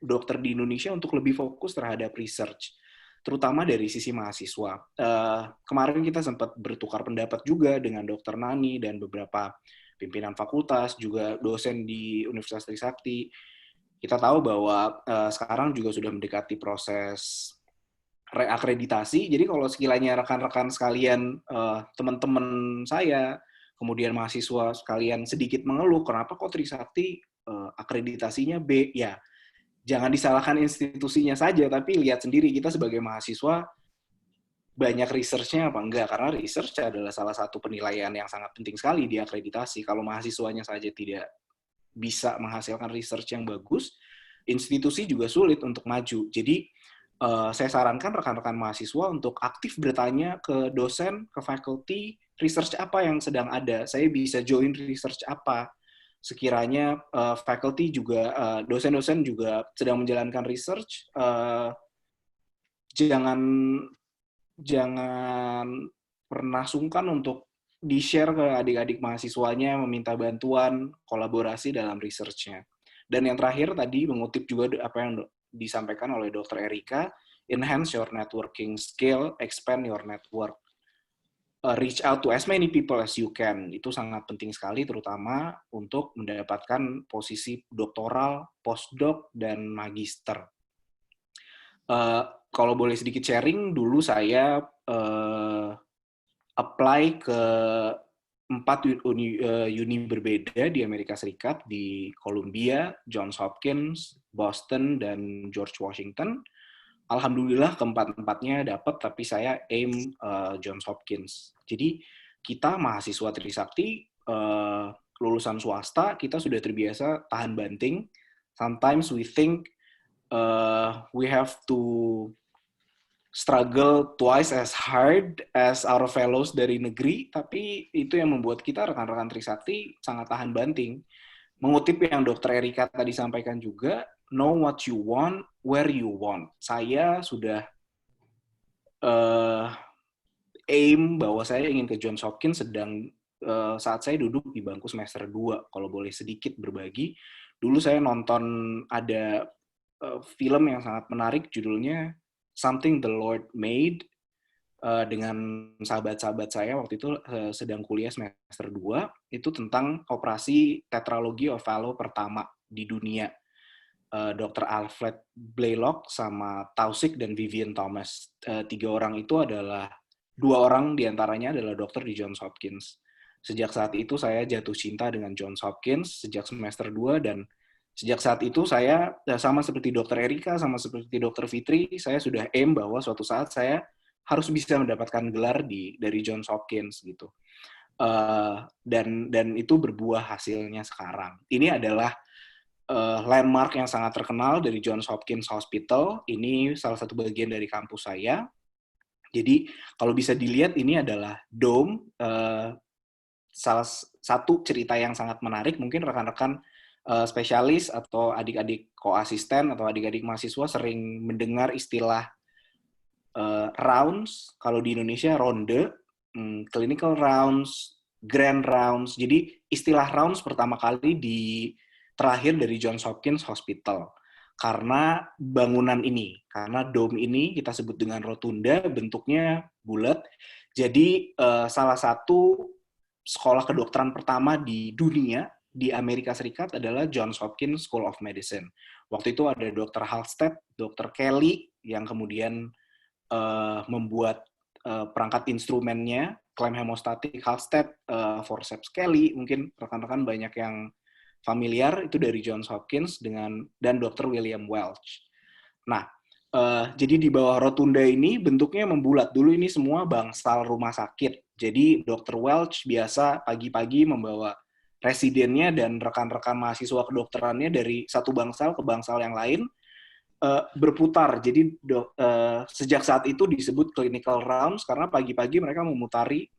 dokter di Indonesia, untuk lebih fokus terhadap research, terutama dari sisi mahasiswa. Kemarin kita sempat bertukar pendapat juga dengan Dr. Nani dan beberapa pimpinan fakultas, juga dosen di Universitas Trisakti. Kita tahu bahwa sekarang juga sudah mendekati proses reakreditasi. Jadi kalau sekiranya rekan-rekan sekalian, teman-teman saya, kemudian mahasiswa sekalian sedikit mengeluh, kenapa kok Trisakti akreditasinya B? Ya, jangan disalahkan institusinya saja, tapi lihat sendiri kita sebagai mahasiswa banyak research-nya apa enggak, karena research adalah salah satu penilaian yang sangat penting sekali di akreditasi. Kalau mahasiswanya saja tidak bisa menghasilkan research yang bagus, institusi juga sulit untuk maju. Jadi saya sarankan rekan-rekan mahasiswa untuk aktif bertanya ke dosen, ke faculty, research apa yang sedang ada, saya bisa join research apa. Sekiranya faculty juga, dosen-dosen juga sedang menjalankan research, jangan pernah sungkan untuk di-share ke adik-adik mahasiswanya, meminta bantuan, kolaborasi dalam research-nya. Dan yang terakhir tadi, mengutip juga apa yang disampaikan oleh Dr. Erika, enhance your networking skill, expand your network. Reach out to as many people as you can. Itu sangat penting sekali, terutama untuk mendapatkan posisi doktoral, postdoc, dan magister. Kalau boleh sedikit sharing, dulu saya apply ke 4 uni berbeda di Amerika Serikat, di Columbia, Johns Hopkins, Boston, dan George Washington. Alhamdulillah keempat-empatnya dapat, tapi saya aim Johns Hopkins. Jadi kita mahasiswa Trisakti, lulusan swasta, kita sudah terbiasa tahan banting. Sometimes we think we have to struggle twice as hard as our fellows dari negeri, tapi itu yang membuat kita rekan-rekan Trisakti sangat tahan banting. Mengutip yang Dr. Erika tadi sampaikan juga, know what you want, where you want. Saya sudah aim bahwa saya ingin ke Johns Hopkins saat saya duduk di bangku semester 2, kalau boleh sedikit berbagi. Dulu saya nonton ada film yang sangat menarik, judulnya Something the Lord Made, dengan sahabat-sahabat saya waktu itu sedang kuliah semester 2, itu tentang operasi tetralogy of Fallot pertama di dunia. Dr. Alfred Blalock sama Taussig dan Vivian Thomas. 3 orang itu adalah, 2 orang diantaranya adalah dokter di Johns Hopkins. Sejak saat itu saya jatuh cinta dengan Johns Hopkins sejak semester 2, dan sejak saat itu saya, sama seperti Dr. Erika, sama seperti Dr. Fitri, saya sudah aim bahwa suatu saat saya harus bisa mendapatkan gelar dari Johns Hopkins gitu. Dan itu berbuah hasilnya sekarang. Ini adalah landmark yang sangat terkenal dari Johns Hopkins Hospital. Ini salah satu bagian dari kampus saya. Jadi kalau bisa dilihat, ini adalah dome. Salah satu cerita yang sangat menarik, mungkin rekan-rekan spesialis atau adik-adik koasisten atau adik-adik mahasiswa sering mendengar istilah rounds, kalau di Indonesia ronde, clinical rounds, grand rounds. Jadi istilah rounds pertama kali terakhir dari Johns Hopkins Hospital. Karena bangunan ini, karena dome ini kita sebut dengan rotunda, bentuknya bulat. Jadi salah satu sekolah kedokteran pertama di dunia, di Amerika Serikat, adalah Johns Hopkins School of Medicine. Waktu itu ada Dr. Halstead, Dr. Kelly, yang kemudian membuat perangkat instrumennya, klem hemostatik Halstead, forceps Kelly, mungkin rekan-rekan banyak yang familiar, itu dari Johns Hopkins, dan Dr. William Welch. Nah, jadi di bawah rotunda ini bentuknya membulat. Dulu ini semua bangsal rumah sakit. Jadi Dr. Welch biasa pagi-pagi membawa residennya dan rekan-rekan mahasiswa kedokterannya dari satu bangsal ke bangsal yang lain, berputar. Jadi sejak saat itu disebut clinical rounds karena pagi-pagi mereka mengitari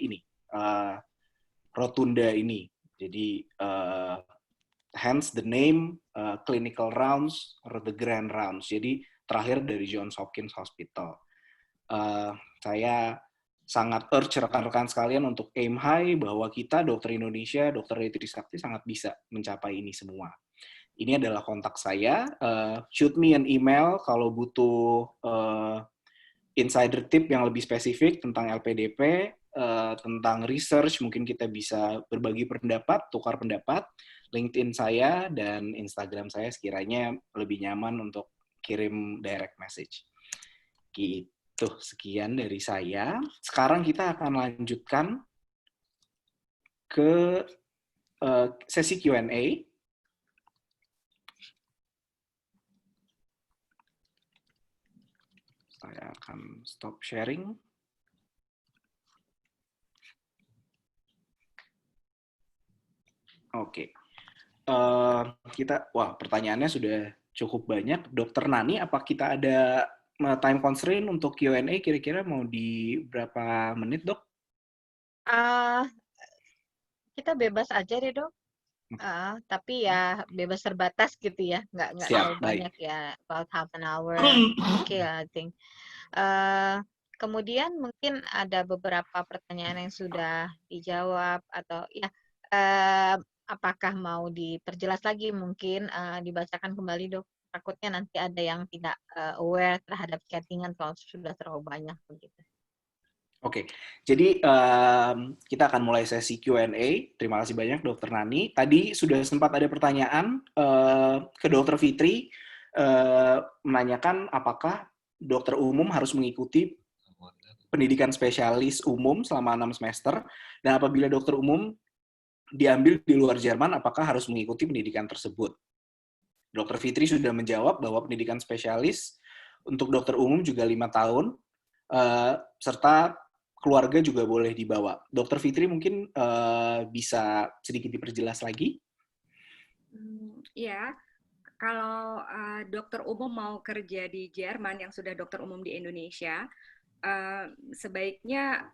ini, rotunda ini. Jadi hence the name clinical rounds or the grand rounds. Jadi terakhir dari Johns Hopkins Hospital. Saya sangat urge rekan-rekan sekalian untuk aim high bahwa kita dokter Indonesia, dokter dari Trisakti sangat bisa mencapai ini semua. Ini adalah kontak saya. Shoot me an email kalau butuh insider tip yang lebih spesifik tentang LPDP, tentang research, mungkin kita bisa berbagi pendapat, tukar pendapat. LinkedIn saya dan Instagram saya sekiranya lebih nyaman untuk kirim direct message. Gitu, sekian dari saya. Sekarang kita akan lanjutkan ke sesi Q&A. Saya akan stop sharing. Oke. Pertanyaannya sudah cukup banyak. Dokter Nani, apa kita ada time constraint untuk Q&A? Kira-kira mau di berapa menit, Dok? Kita bebas aja deh, Dok. Tapi ya bebas terbatas gitu ya, nggak terlalu banyak ya, about half an hour. Oke, I think. Kemudian mungkin ada beberapa pertanyaan yang sudah dijawab atau ya, apakah mau diperjelas lagi mungkin dibacakan kembali, Dok? Takutnya nanti ada yang tidak aware terhadap chattingan kalau sudah terlalu banyak begitu. Oke, jadi kita akan mulai sesi Q&A. Terima kasih banyak Dokter Nani. Tadi sudah sempat ada pertanyaan ke Dokter Fitri, menanyakan apakah dokter umum harus mengikuti pendidikan spesialis umum selama 6 semester, dan apabila dokter umum diambil di luar Jerman, apakah harus mengikuti pendidikan tersebut? Dokter Fitri sudah menjawab bahwa pendidikan spesialis untuk dokter umum juga 5 tahun, serta keluarga juga boleh dibawa. Dokter Fitri mungkin bisa sedikit diperjelas lagi? Ya, kalau dokter umum mau kerja di Jerman yang sudah dokter umum di Indonesia, sebaiknya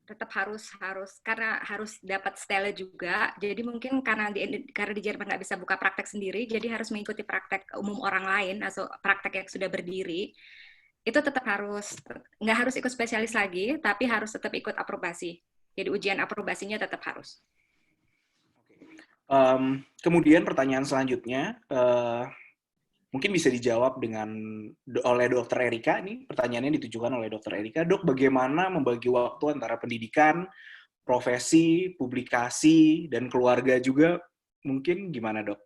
tetap harus karena harus dapat stelle juga. Jadi mungkin karena di Jerman nggak bisa buka praktek sendiri, jadi harus mengikuti praktek umum orang lain atau praktek yang sudah berdiri. Itu tetap nggak harus ikut spesialis lagi, tapi harus tetap ikut aprobasi. Jadi ujian aprobasinya tetap harus. Kemudian pertanyaan selanjutnya, mungkin bisa dijawab oleh Dokter Erika. Ini pertanyaannya ditujukan oleh Dokter Erika. Dok, bagaimana membagi waktu antara pendidikan, profesi, publikasi, dan keluarga juga? Mungkin gimana, Dok?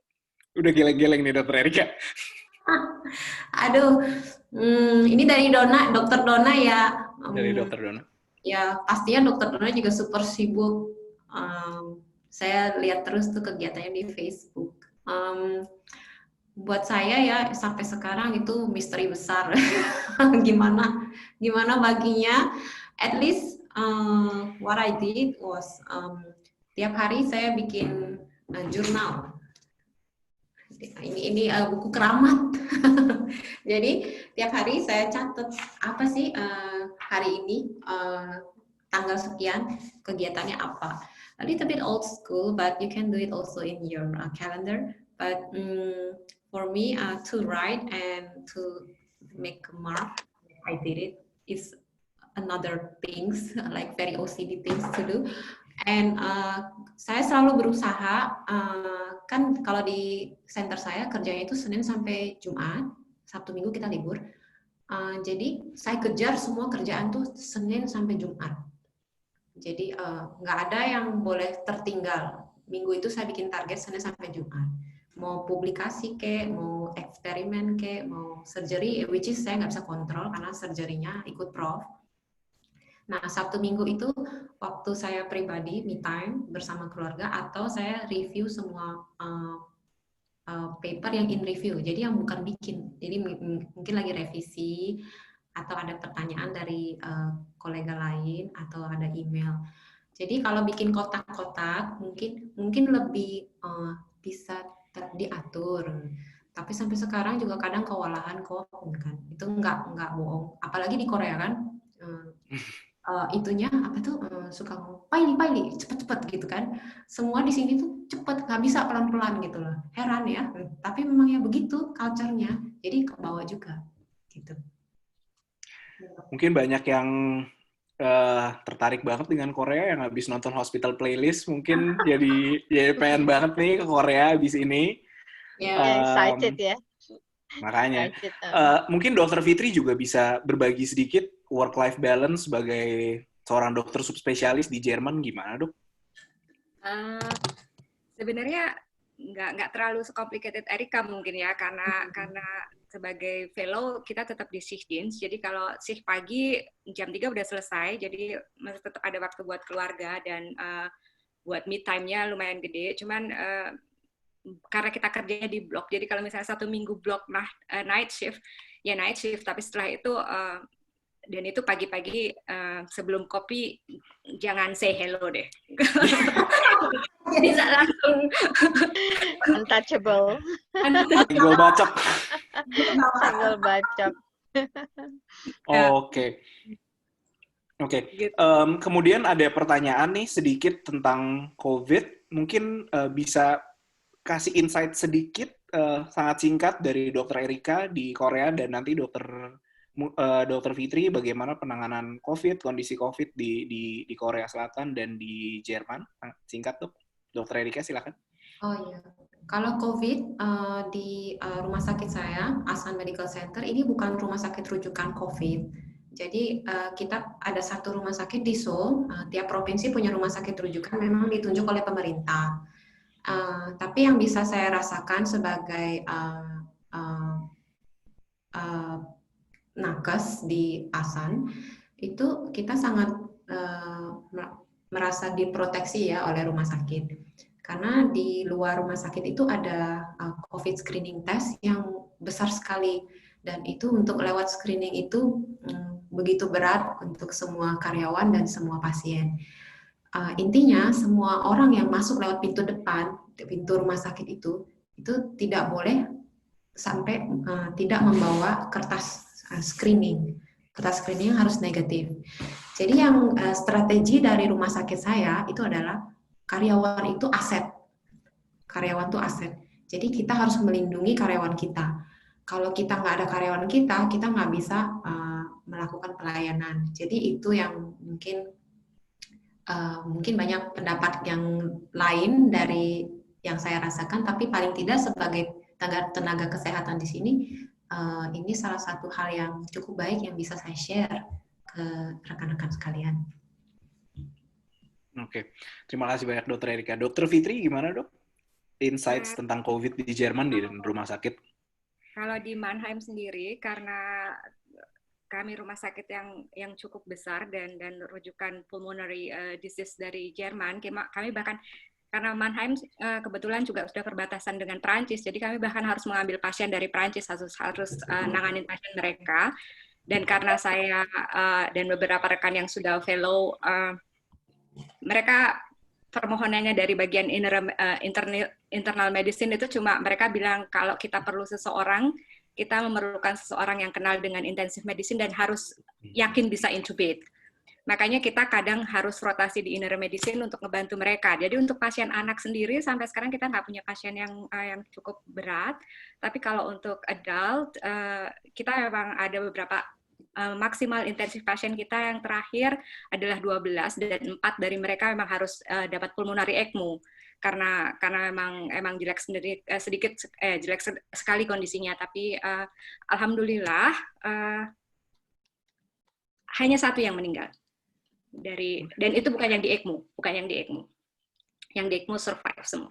Udah geleng-geleng nih Dokter Erika. Aduh, ini dari Dokter Dona ya. Dari Dokter Dona. Ya, pastinya Dokter Dona juga super sibuk. Saya lihat terus tuh kegiatannya di Facebook. Buat saya ya sampai sekarang itu misteri besar. gimana baginya? At least what I did was tiap hari saya bikin jurnal. Ini buku keramat. Jadi tiap hari saya catat apa sih hari ini tanggal sekian kegiatannya apa. A little bit old school, but you can do it also in your calendar. But for me to write and to make a mark, I did it. It's another things like very OCD things to do. And saya selalu berusaha, kan kalau di center saya kerjanya itu Senin sampai Jumat, Sabtu Minggu kita libur. Jadi saya kejar semua kerjaan tuh Senin sampai Jumat. Jadi nggak ada yang boleh tertinggal. Minggu itu saya bikin target Senin sampai Jumat. Mau publikasi kek, mau eksperimen kek, mau surgery, which is saya nggak bisa kontrol karena surgery-nya ikut prof. Nah, Sabtu Minggu itu waktu saya pribadi, me time bersama keluarga, atau saya review semua paper yang in review, jadi yang bukan bikin. Jadi mungkin lagi revisi, atau ada pertanyaan dari kolega lain, atau ada email. Jadi kalau bikin kotak-kotak, mungkin lebih bisa diatur. Tapi sampai sekarang juga kadang kewalahan kok, kan? Itu nggak bohong. Apalagi di Korea kan. Itunya apa tuh suka paili cepet-cepet gitu kan, semua di sini tuh cepet, nggak bisa pelan-pelan gitu loh, heran ya, tapi memang ya begitu culture-nya, jadi ke bawah juga gitu. Mungkin banyak yang tertarik banget dengan Korea yang habis nonton Hospital Playlist, mungkin jadi pengen banget nih ke Korea habis ini. Excited ya. Makanya, Gitu. mungkin Dokter Fitri juga bisa berbagi sedikit work-life balance sebagai seorang dokter subspesialis di Jerman, gimana dok? Sebenarnya nggak terlalu complicated Erika mungkin ya, karena sebagai fellow kita tetap di shift-dienst, jadi kalau shift pagi jam 3 udah selesai, jadi masih tetap ada waktu buat keluarga dan buat me time-nya lumayan gede, cuman karena kita kerjanya di blok, jadi kalau misalnya 1 minggu blok night shift, ya night shift, tapi setelah itu dan itu pagi-pagi sebelum kopi jangan say hello deh. Bisa langsung Untouchable. Tinggal bacok. Single bacok. Oke. Kemudian ada pertanyaan nih sedikit tentang COVID. Mungkin bisa kasih insight sedikit, sangat singkat dari Dokter Erika di Korea dan nanti Dokter Fitri bagaimana penanganan COVID, kondisi COVID di Korea Selatan dan di Jerman. Singkat dok. Dokter Erika silakan. Oh iya, kalau COVID di rumah sakit saya, Asan Medical Center, ini bukan rumah sakit rujukan COVID. Jadi kita ada satu rumah sakit di Seoul, tiap provinsi punya rumah sakit rujukan, memang ditunjuk oleh pemerintah. Tapi yang bisa saya rasakan sebagai nakes di Asan, itu kita sangat merasa diproteksi ya oleh rumah sakit. Karena di luar rumah sakit itu ada COVID screening test yang besar sekali. Dan itu untuk lewat screening itu begitu berat untuk semua karyawan dan semua pasien. Intinya semua orang yang masuk lewat pintu depan, pintu rumah sakit itu tidak boleh sampai tidak membawa kertas screening. Kertas screening harus negatif. Jadi yang strategi dari rumah sakit saya itu adalah karyawan itu aset. Karyawan itu aset. Jadi kita harus melindungi karyawan kita. Kalau kita nggak ada karyawan kita nggak bisa melakukan pelayanan. Jadi itu yang mungkin banyak pendapat yang lain dari yang saya rasakan, tapi paling tidak sebagai tenaga kesehatan di sini, ini salah satu hal yang cukup baik yang bisa saya share ke rekan-rekan sekalian. Oke, terima kasih banyak Dokter Erika. Dokter Fitri gimana dok? Insights tentang COVID di Jerman di rumah sakit? Kalau di Mannheim sendiri, karena kami rumah sakit yang cukup besar dan rujukan pulmonary disease dari Jerman, kami bahkan karena Mannheim kebetulan juga sudah perbatasan dengan Prancis, jadi kami bahkan harus mengambil pasien dari Prancis, harus nanganin pasien mereka. Dan karena saya dan beberapa rekan yang sudah fellow, mereka permohonannya dari bagian internal medicine itu cuma mereka bilang kalau kita perlu seseorang, kita memerlukan seseorang yang kenal dengan intensive medicine dan harus yakin bisa intubate. Makanya kita kadang harus rotasi di inner medicine untuk ngebantu mereka. Jadi untuk pasien anak sendiri sampai sekarang kita nggak punya pasien yang cukup berat. Tapi kalau untuk adult, kita memang ada beberapa maksimal intensif pasien kita yang terakhir adalah 12 dan 4 dari mereka memang harus dapat pulmonary ECMO karena emang jelek sekali kondisinya, tapi alhamdulillah hanya 1 yang meninggal dan itu bukan yang di ECMO, yang di ECMO survive semua.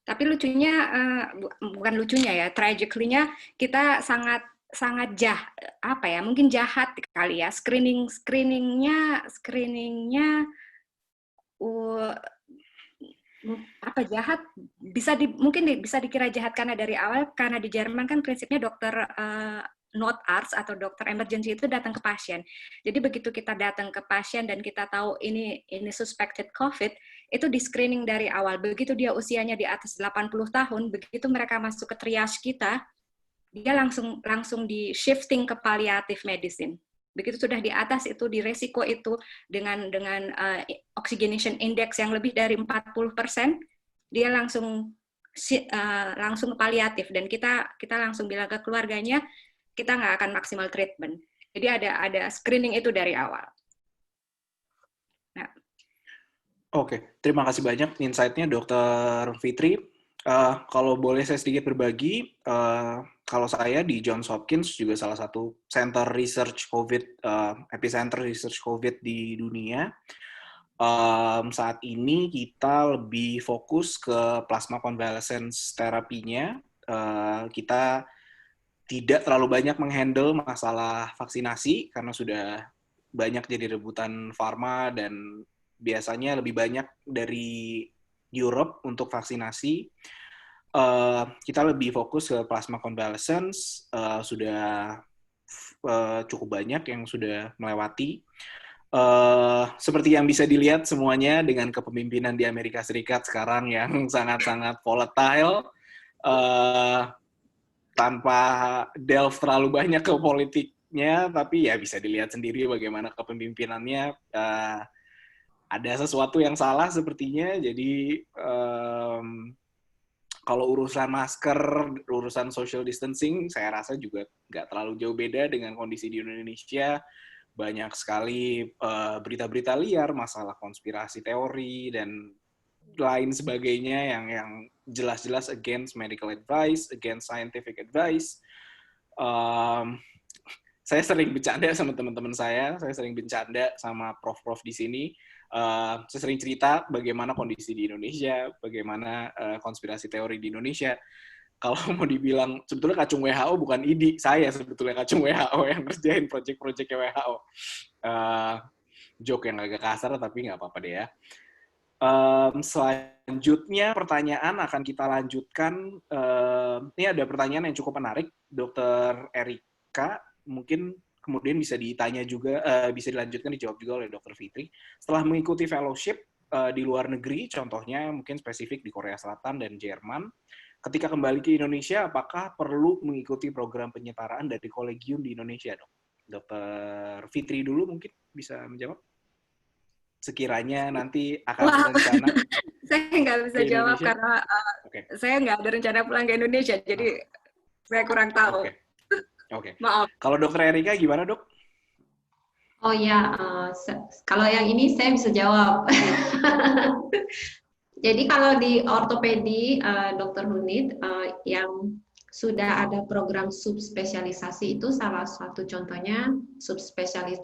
Tapi lucunya bukan lucunya ya, tragically-nya kita sangat mungkin jahat kali ya, screeningnya jahat, mungkin bisa dikira jahat karena dari awal, karena di Jerman kan prinsipnya dokter not arts atau dokter emergency itu datang ke pasien. Jadi begitu kita datang ke pasien dan kita tahu ini suspected COVID, itu di screening dari awal. Begitu dia usianya di atas 80 tahun, begitu mereka masuk ke triage kita, dia langsung di shifting ke palliative medicine. Begitu sudah di atas itu, di resiko itu dengan oxygenation index yang lebih dari 40%, dia langsung palliatif dan kita langsung bilang ke keluarganya kita nggak akan maksimal treatment. Jadi ada screening itu dari awal. Nah. Oke, terima kasih banyak insight-nya Dokter Fitri. Kalau boleh saya sedikit berbagi, kalau saya di Johns Hopkins juga salah satu center research COVID, epicenter research COVID di dunia. Saat ini kita lebih fokus ke plasma convalescence terapinya. Kita tidak terlalu banyak menghandle masalah vaksinasi karena sudah banyak jadi rebutan pharma dan biasanya lebih banyak dari Europe untuk vaksinasi. Kita lebih fokus ke plasma convalescence, sudah cukup banyak yang sudah melewati. Seperti yang bisa dilihat semuanya dengan kepemimpinan di Amerika Serikat sekarang yang sangat-sangat volatile, tanpa delve terlalu banyak ke politiknya, tapi ya bisa dilihat sendiri bagaimana kepemimpinannya. Ada sesuatu yang salah sepertinya, jadi kalau urusan masker, urusan social distancing, saya rasa juga nggak terlalu jauh beda dengan kondisi di Indonesia. Banyak sekali berita-berita liar, masalah konspirasi teori, dan lain sebagainya yang jelas-jelas against medical advice, against scientific advice. Saya sering bercanda sama teman-teman saya sering bercanda sama prof-prof di sini. Saya sering cerita bagaimana kondisi di Indonesia, bagaimana konspirasi teori di Indonesia. Kalau mau dibilang, sebetulnya kacung WHO bukan IDI, saya sebetulnya kacung WHO yang ngerjain proyek-proyeknya WHO. Joke yang agak kasar, tapi nggak apa-apa deh ya. Selanjutnya pertanyaan akan kita lanjutkan. Ini ada pertanyaan yang cukup menarik, Dr. Erika, mungkin kemudian bisa ditanya juga, bisa dilanjutkan dijawab juga oleh Dr. Fitri. Setelah mengikuti fellowship di luar negeri, contohnya mungkin spesifik di Korea Selatan dan Jerman, ketika kembali ke Indonesia, apakah perlu mengikuti program penyetaraan dari kolegium di Indonesia, dok? Dr. Fitri dulu mungkin bisa menjawab. Sekiranya nanti akan berencana. Saya nggak bisa jawab karena saya nggak ada rencana pulang ke Indonesia, jadi saya kurang tahu. Oke. Maaf. Kalau Dr. Erika gimana, dok? Oh ya, kalau yang ini saya bisa jawab. Jadi kalau di ortopedi, Dr. Hunid, yang sudah ada program subspesialisasi itu salah satu contohnya subspesialis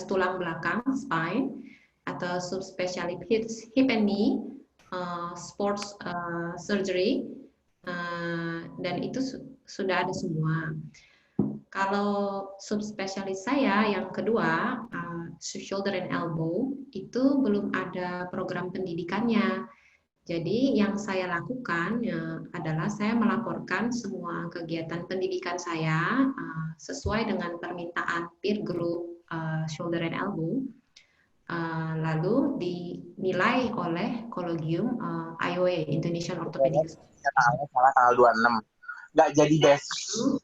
tulang belakang, spine, atau subspesialis hip and knee, sports surgery, dan itu sudah ada semua. Kalau subspesialis saya yang kedua, shoulder and elbow, itu belum ada program pendidikannya. Jadi yang saya lakukan adalah saya melaporkan semua kegiatan pendidikan saya sesuai dengan permintaan peer group shoulder and elbow, lalu dinilai oleh kolegium IOA, Indonesian Orthopedic Association. Salah tanggal 26. Nggak jadi besok.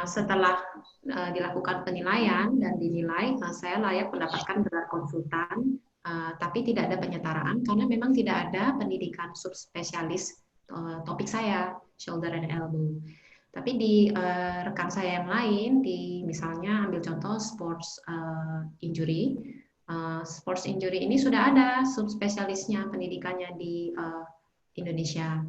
Setelah dilakukan penilaian dan dinilai, saya layak mendapatkan gelar konsultan, tapi tidak ada penyetaraan karena memang tidak ada pendidikan subspesialis topik saya, shoulder and elbow. Tapi di rekan saya yang lain, di misalnya ambil contoh sports injury, sports injury ini sudah ada subspesialisnya pendidikannya di Indonesia.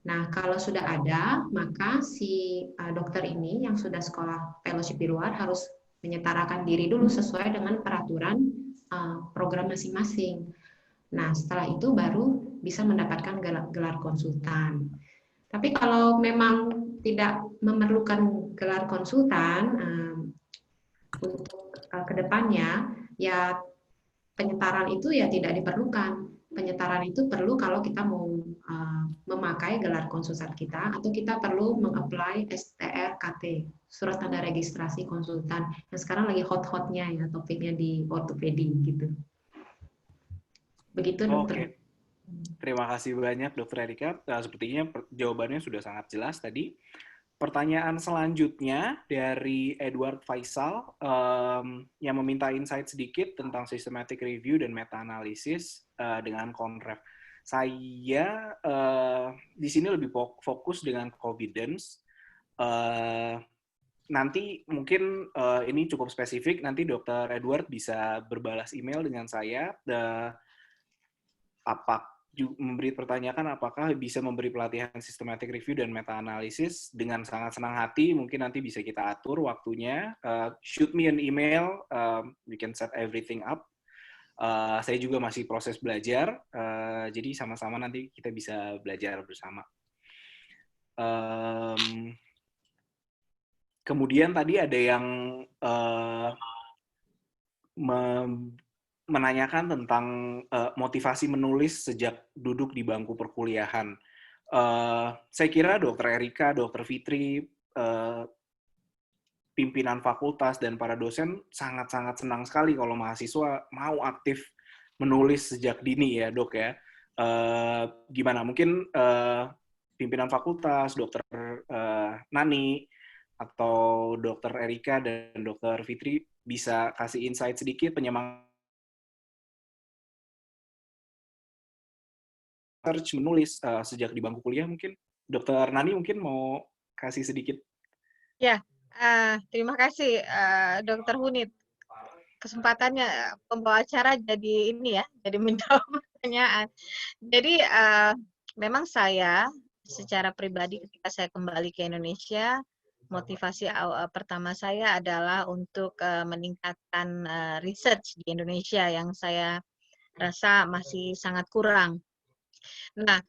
Nah, kalau sudah ada, maka si dokter ini yang sudah sekolah fellowship di luar harus menyetarakan diri dulu sesuai dengan peraturan program masing-masing. Nah, setelah itu baru bisa mendapatkan gelar konsultan. Tapi kalau memang tidak memerlukan gelar konsultan untuk kedepannya, ya penyetaraan itu ya tidak diperlukan. Penyetaraan itu perlu kalau kita mau memakai gelar konsultan kita, atau kita perlu meng-apply STRKT, surat tanda registrasi konsultan, yang sekarang lagi hot-hotnya ya topiknya di ortopedi gitu. Begitu dokter. Oke. Terima kasih banyak Dr. Erika. Sepertinya jawabannya sudah sangat jelas tadi. Pertanyaan selanjutnya dari Edward Faisal yang meminta insight sedikit tentang systematic review dan meta-analisis dengan Conref. Saya di sini lebih fokus dengan confidence. Nanti mungkin ini cukup spesifik, nanti Dr. Edward bisa berbalas email dengan saya. memberi pertanyaan apakah bisa memberi pelatihan systematic review dan meta analisis dengan sangat senang hati. Mungkin nanti bisa kita atur waktunya. Shoot me an email, we can set everything up. Saya juga masih proses belajar, jadi sama-sama nanti kita bisa belajar bersama. Kemudian tadi ada yang menanyakan tentang motivasi menulis sejak duduk di bangku perkuliahan. Saya kira Dr. Erika, Dr. Fitri, pimpinan fakultas dan para dosen sangat-sangat senang sekali kalau mahasiswa mau aktif menulis sejak dini ya, Dok ya. Gimana? Mungkin pimpinan fakultas, Dr. Nani, atau Dr. Erika dan Dr. Fitri bisa kasih insight sedikit penyemangat menulis sejak di bangku kuliah mungkin. Dr. Nani mungkin mau kasih sedikit. Ya, terima kasih Dr. Hunit. Kesempatannya pembawa acara jadi ini ya, jadi menjawab pertanyaan. Jadi memang saya secara pribadi ketika saya kembali ke Indonesia, motivasi pertama saya adalah untuk meningkatkan research di Indonesia yang saya rasa masih sangat kurang. Nah,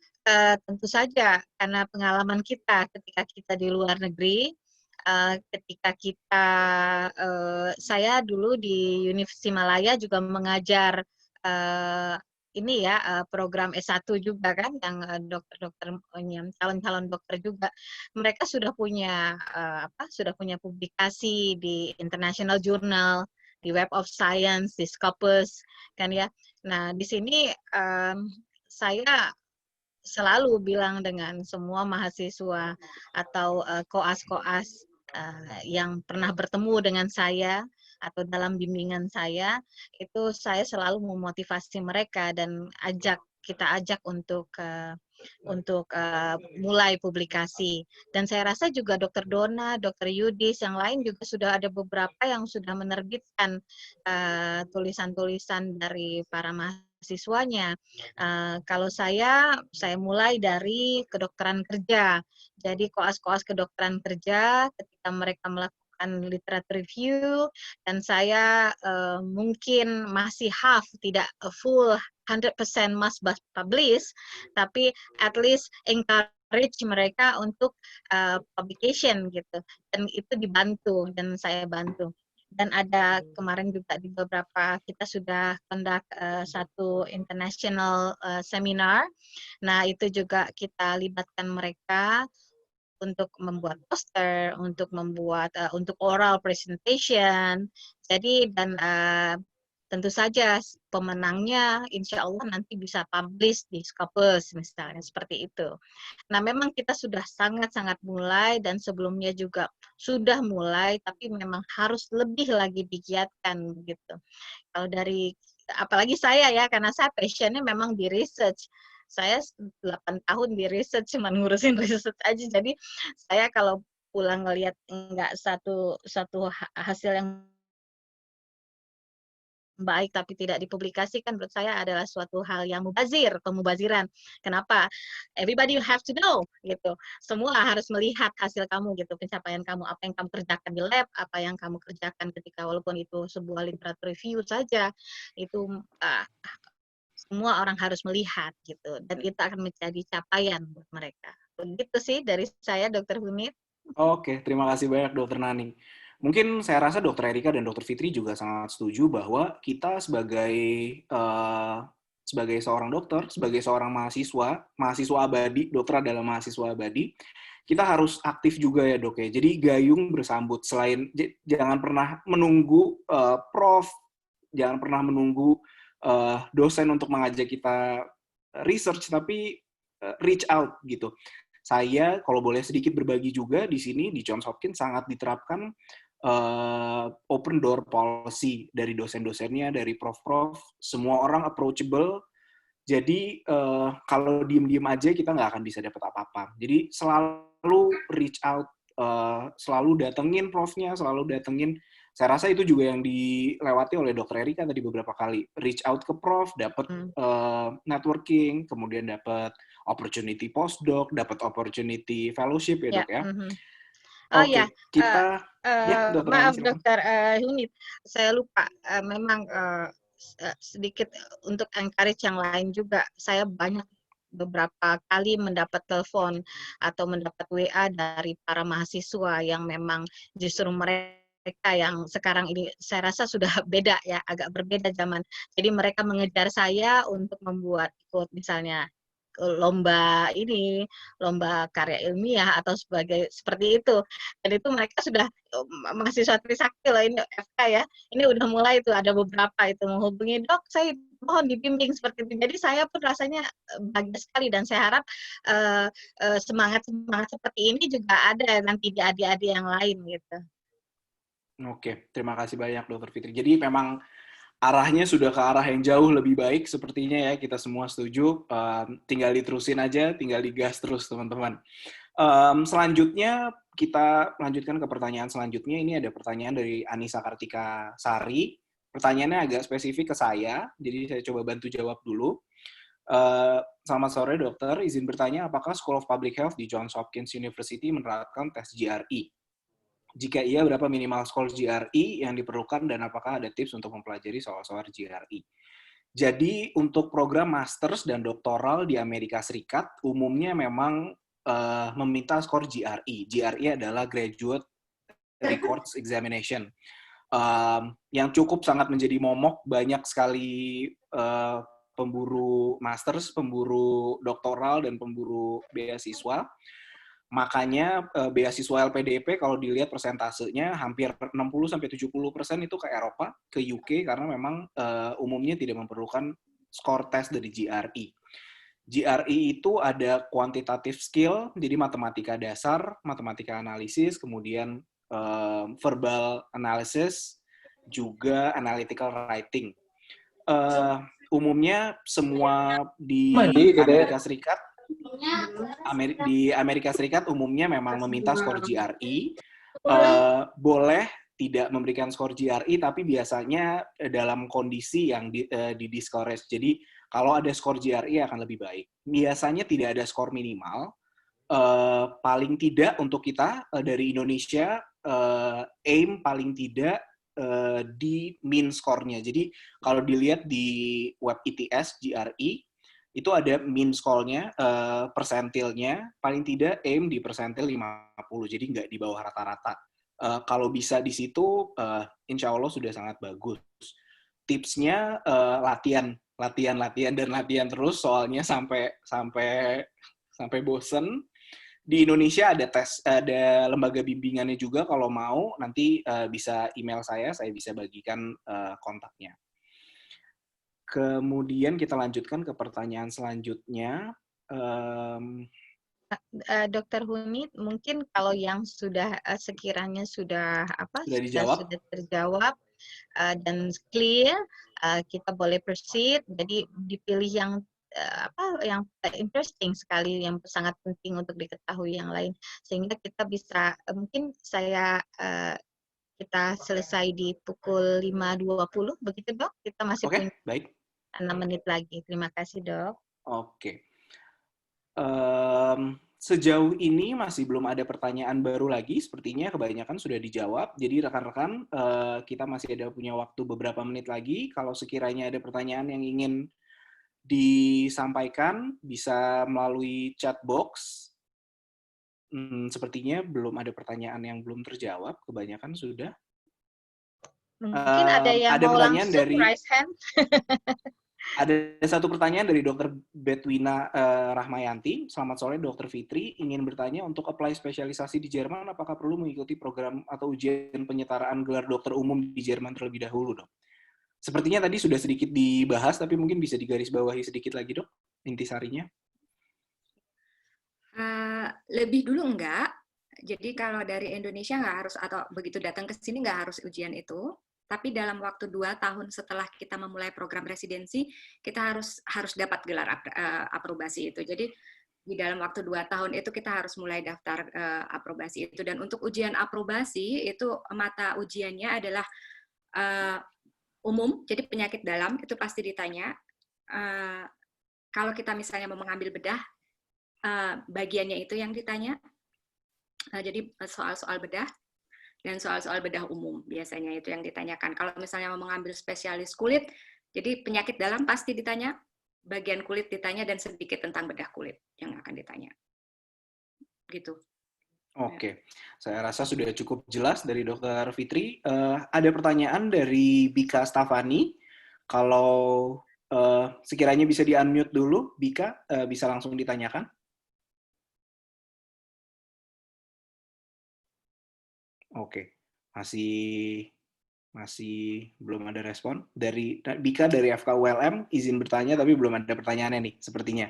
tentu saja karena pengalaman kita ketika kita di luar negeri, ketika kita, saya dulu di Universitas Malaya juga mengajar ini ya program S1 juga kan, yang dokter-dokter, calon-calon dokter juga. Mereka sudah punya sudah punya publikasi di international journal, di Web of Science, di Scopus, kan ya. Nah di sini saya selalu bilang dengan semua mahasiswa atau koas-koas yang pernah bertemu dengan saya atau dalam bimbingan saya, itu saya selalu memotivasi mereka dan kita ajak untuk mulai publikasi. Dan saya rasa juga Dr. Dona, Dr. Yudis, yang lain juga sudah ada beberapa yang sudah menerbitkan tulisan-tulisan dari para mahasiswanya. Kalau saya mulai dari kedokteran kerja. Jadi koas-koas kedokteran kerja ketika mereka melakukan literature review, dan saya mungkin masih half, tidak full 100% must publish, tapi at least encourage mereka untuk publication gitu. Dan itu dibantu dan saya bantu. Dan ada kemarin juga di beberapa kita sudah conduct satu international seminar. Nah, itu juga kita libatkan mereka untuk membuat poster, untuk membuat untuk oral presentation. Jadi dan tentu saja pemenangnya insya Allah nanti bisa publish di Scopus misalnya, seperti itu. Nah memang kita sudah sangat-sangat mulai dan sebelumnya juga sudah mulai, tapi memang harus lebih lagi digiatkan gitu. Kalau dari, apalagi saya ya, karena saya passionnya memang di research. Saya 8 tahun di research, cuma ngurusin research aja. Jadi saya kalau pulang ngelihat enggak satu hasil yang baik tapi tidak dipublikasikan, menurut saya adalah suatu hal yang pemubaziran. Kenapa? Everybody have to know gitu. Semua harus melihat hasil kamu gitu, pencapaian kamu, apa yang kamu kerjakan di lab, apa yang kamu kerjakan ketika walaupun itu sebuah literatur review saja, itu semua orang harus melihat gitu, dan itu akan menjadi capaian buat mereka. Begitu sih dari saya, Dr. Hunit. Oke, terima kasih banyak Dr. Nani. Mungkin saya rasa Dr. Erika dan Dr. Fitri juga sangat setuju bahwa kita sebagai seorang dokter, sebagai seorang mahasiswa abadi, dokter adalah mahasiswa abadi, kita harus aktif juga ya dok ya. Jadi gayung bersambut, selain jangan pernah menunggu prof, jangan pernah menunggu dosen untuk mengajak kita research, tapi reach out gitu. Saya kalau boleh sedikit berbagi juga di sini di Johns Hopkins sangat diterapkan open door policy dari dosen-dosennya, dari prof-prof, semua orang approachable. Jadi kalau diem-diem aja kita nggak akan bisa dapat apa-apa. Jadi selalu reach out selalu datengin profnya, selalu datengin. Saya rasa itu juga yang dilewati oleh Dr. Erika tadi beberapa kali. Reach out ke prof, dapat networking, kemudian dapat opportunity postdoc, dapat opportunity fellowship ya dok ya. Oh Oke, ya, kita ya Dr. Nani, maaf silakan. Dokter Hunit, saya lupa. Memang sedikit untuk encourage yang lain juga. Saya banyak beberapa kali mendapat telepon atau mendapat WA dari para mahasiswa yang memang justru mereka yang sekarang ini saya rasa sudah beda ya, agak berbeda zaman. Jadi mereka mengejar saya untuk membuat quote misalnya lomba karya ilmiah atau seperti itu. Dan itu mereka sudah mahasiswa Trisakti loh, ini FK ya. Ini udah mulai itu ada beberapa itu menghubungi, dok saya mohon dibimbing seperti itu. Jadi saya pun rasanya bahagia sekali dan saya harap semangat seperti ini juga ada nanti di adik-adik yang lain gitu. Oke, terima kasih banyak Dr. Fitri. Jadi memang arahnya sudah ke arah yang jauh lebih baik sepertinya ya, kita semua setuju. Tinggal diterusin aja, tinggal digas terus teman-teman. Selanjutnya kita lanjutkan ke pertanyaan selanjutnya. Ini ada pertanyaan dari Anissa Kartika Sari. Pertanyaannya agak spesifik ke saya, jadi saya coba bantu jawab dulu. Selamat sore dokter, izin bertanya apakah School of Public Health di Johns Hopkins University menerapkan tes GRE? Jika iya, berapa minimal skor GRE yang diperlukan dan apakah ada tips untuk mempelajari soal-soal GRE? Jadi untuk program masters dan doktoral di Amerika Serikat umumnya memang meminta skor GRE. GRE adalah Graduate Records Examination. Yang cukup sangat menjadi momok, banyak sekali pemburu masters, pemburu doktoral, dan pemburu beasiswa. Makanya beasiswa LPDP kalau dilihat persentasenya hampir 60-70% itu ke Eropa, ke UK, karena memang umumnya tidak memerlukan skor tes dari GRE. GRE itu ada quantitative skill, jadi matematika dasar, matematika analisis, kemudian verbal analysis, juga analytical writing. Umumnya semua di Amerika Serikat, di Amerika Serikat umumnya memang meminta skor GRE. Boleh tidak memberikan skor GRE, tapi biasanya dalam kondisi yang di-discourage. Jadi kalau ada skor GRE akan lebih baik. Biasanya tidak ada skor minimal. Paling tidak untuk kita dari Indonesia, aim paling tidak di min skornya. Jadi kalau dilihat di web ITS GRE, itu ada min skornya, persentilnya, paling tidak aim di persentil 50, jadi nggak di bawah rata-rata. Kalau bisa di situ, insya Allah sudah sangat bagus. Tipsnya latihan terus, soalnya sampai bosen. Di Indonesia ada ada lembaga bimbingannya juga, kalau mau nanti bisa email saya bisa bagikan kontaknya. Kemudian kita lanjutkan ke pertanyaan selanjutnya. Dokter Hunit, mungkin kalau yang sudah sekiranya sudah dijawab, sudah terjawab dan clear, kita boleh proceed. Jadi dipilih yang yang interesting sekali, yang sangat penting untuk diketahui yang lain, sehingga kita bisa mungkin kita selesai di pukul 5.20, begitu dok? Kita masih punya baik. 6 menit lagi. Terima kasih dok. Oke. Sejauh ini masih belum ada pertanyaan baru lagi, sepertinya kebanyakan sudah dijawab. Jadi rekan-rekan, kita masih ada punya waktu beberapa menit lagi. Kalau sekiranya ada pertanyaan yang ingin disampaikan, bisa melalui chat box. Sepertinya belum ada pertanyaan yang belum terjawab, kebanyakan sudah. Mungkin ada yang mau langsung dari raise hand. Ada satu pertanyaan dari Dr. Betwina Rahmayanti. Selamat sore Dr. Fitri, ingin bertanya untuk apply spesialisasi di Jerman, apakah perlu mengikuti program atau ujian penyetaraan gelar dokter umum di Jerman terlebih dahulu, dok? Sepertinya tadi sudah sedikit dibahas, tapi mungkin bisa digarisbawahi sedikit lagi, dok, intisarinya. Lebih dulu enggak. Jadi kalau dari Indonesia nggak harus, atau begitu datang ke sini nggak harus ujian itu. Tapi dalam waktu 2 tahun setelah kita memulai program residensi, kita harus dapat gelar aprobasi itu. Jadi di dalam waktu 2 tahun itu kita harus mulai daftar aprobasi itu. Dan untuk ujian aprobasi itu mata ujiannya adalah umum, jadi penyakit dalam itu pasti ditanya. Kalau kita misalnya mau mengambil bedah, bagiannya itu yang ditanya. Jadi soal-soal bedah dan soal-soal bedah umum biasanya itu yang ditanyakan. Kalau misalnya mau mengambil spesialis kulit, jadi penyakit dalam pasti ditanya, bagian kulit ditanya, dan sedikit tentang bedah kulit yang akan ditanya. Gitu. Oke, saya rasa sudah cukup jelas dari Dr. Fitri. Ada pertanyaan dari Bika Stafani. Kalau sekiranya bisa di-unmute dulu, Bika, bisa langsung ditanyakan. Oke, masih belum ada respon. Dari Bika dari FKULM, izin bertanya, tapi belum ada pertanyaannya nih, sepertinya.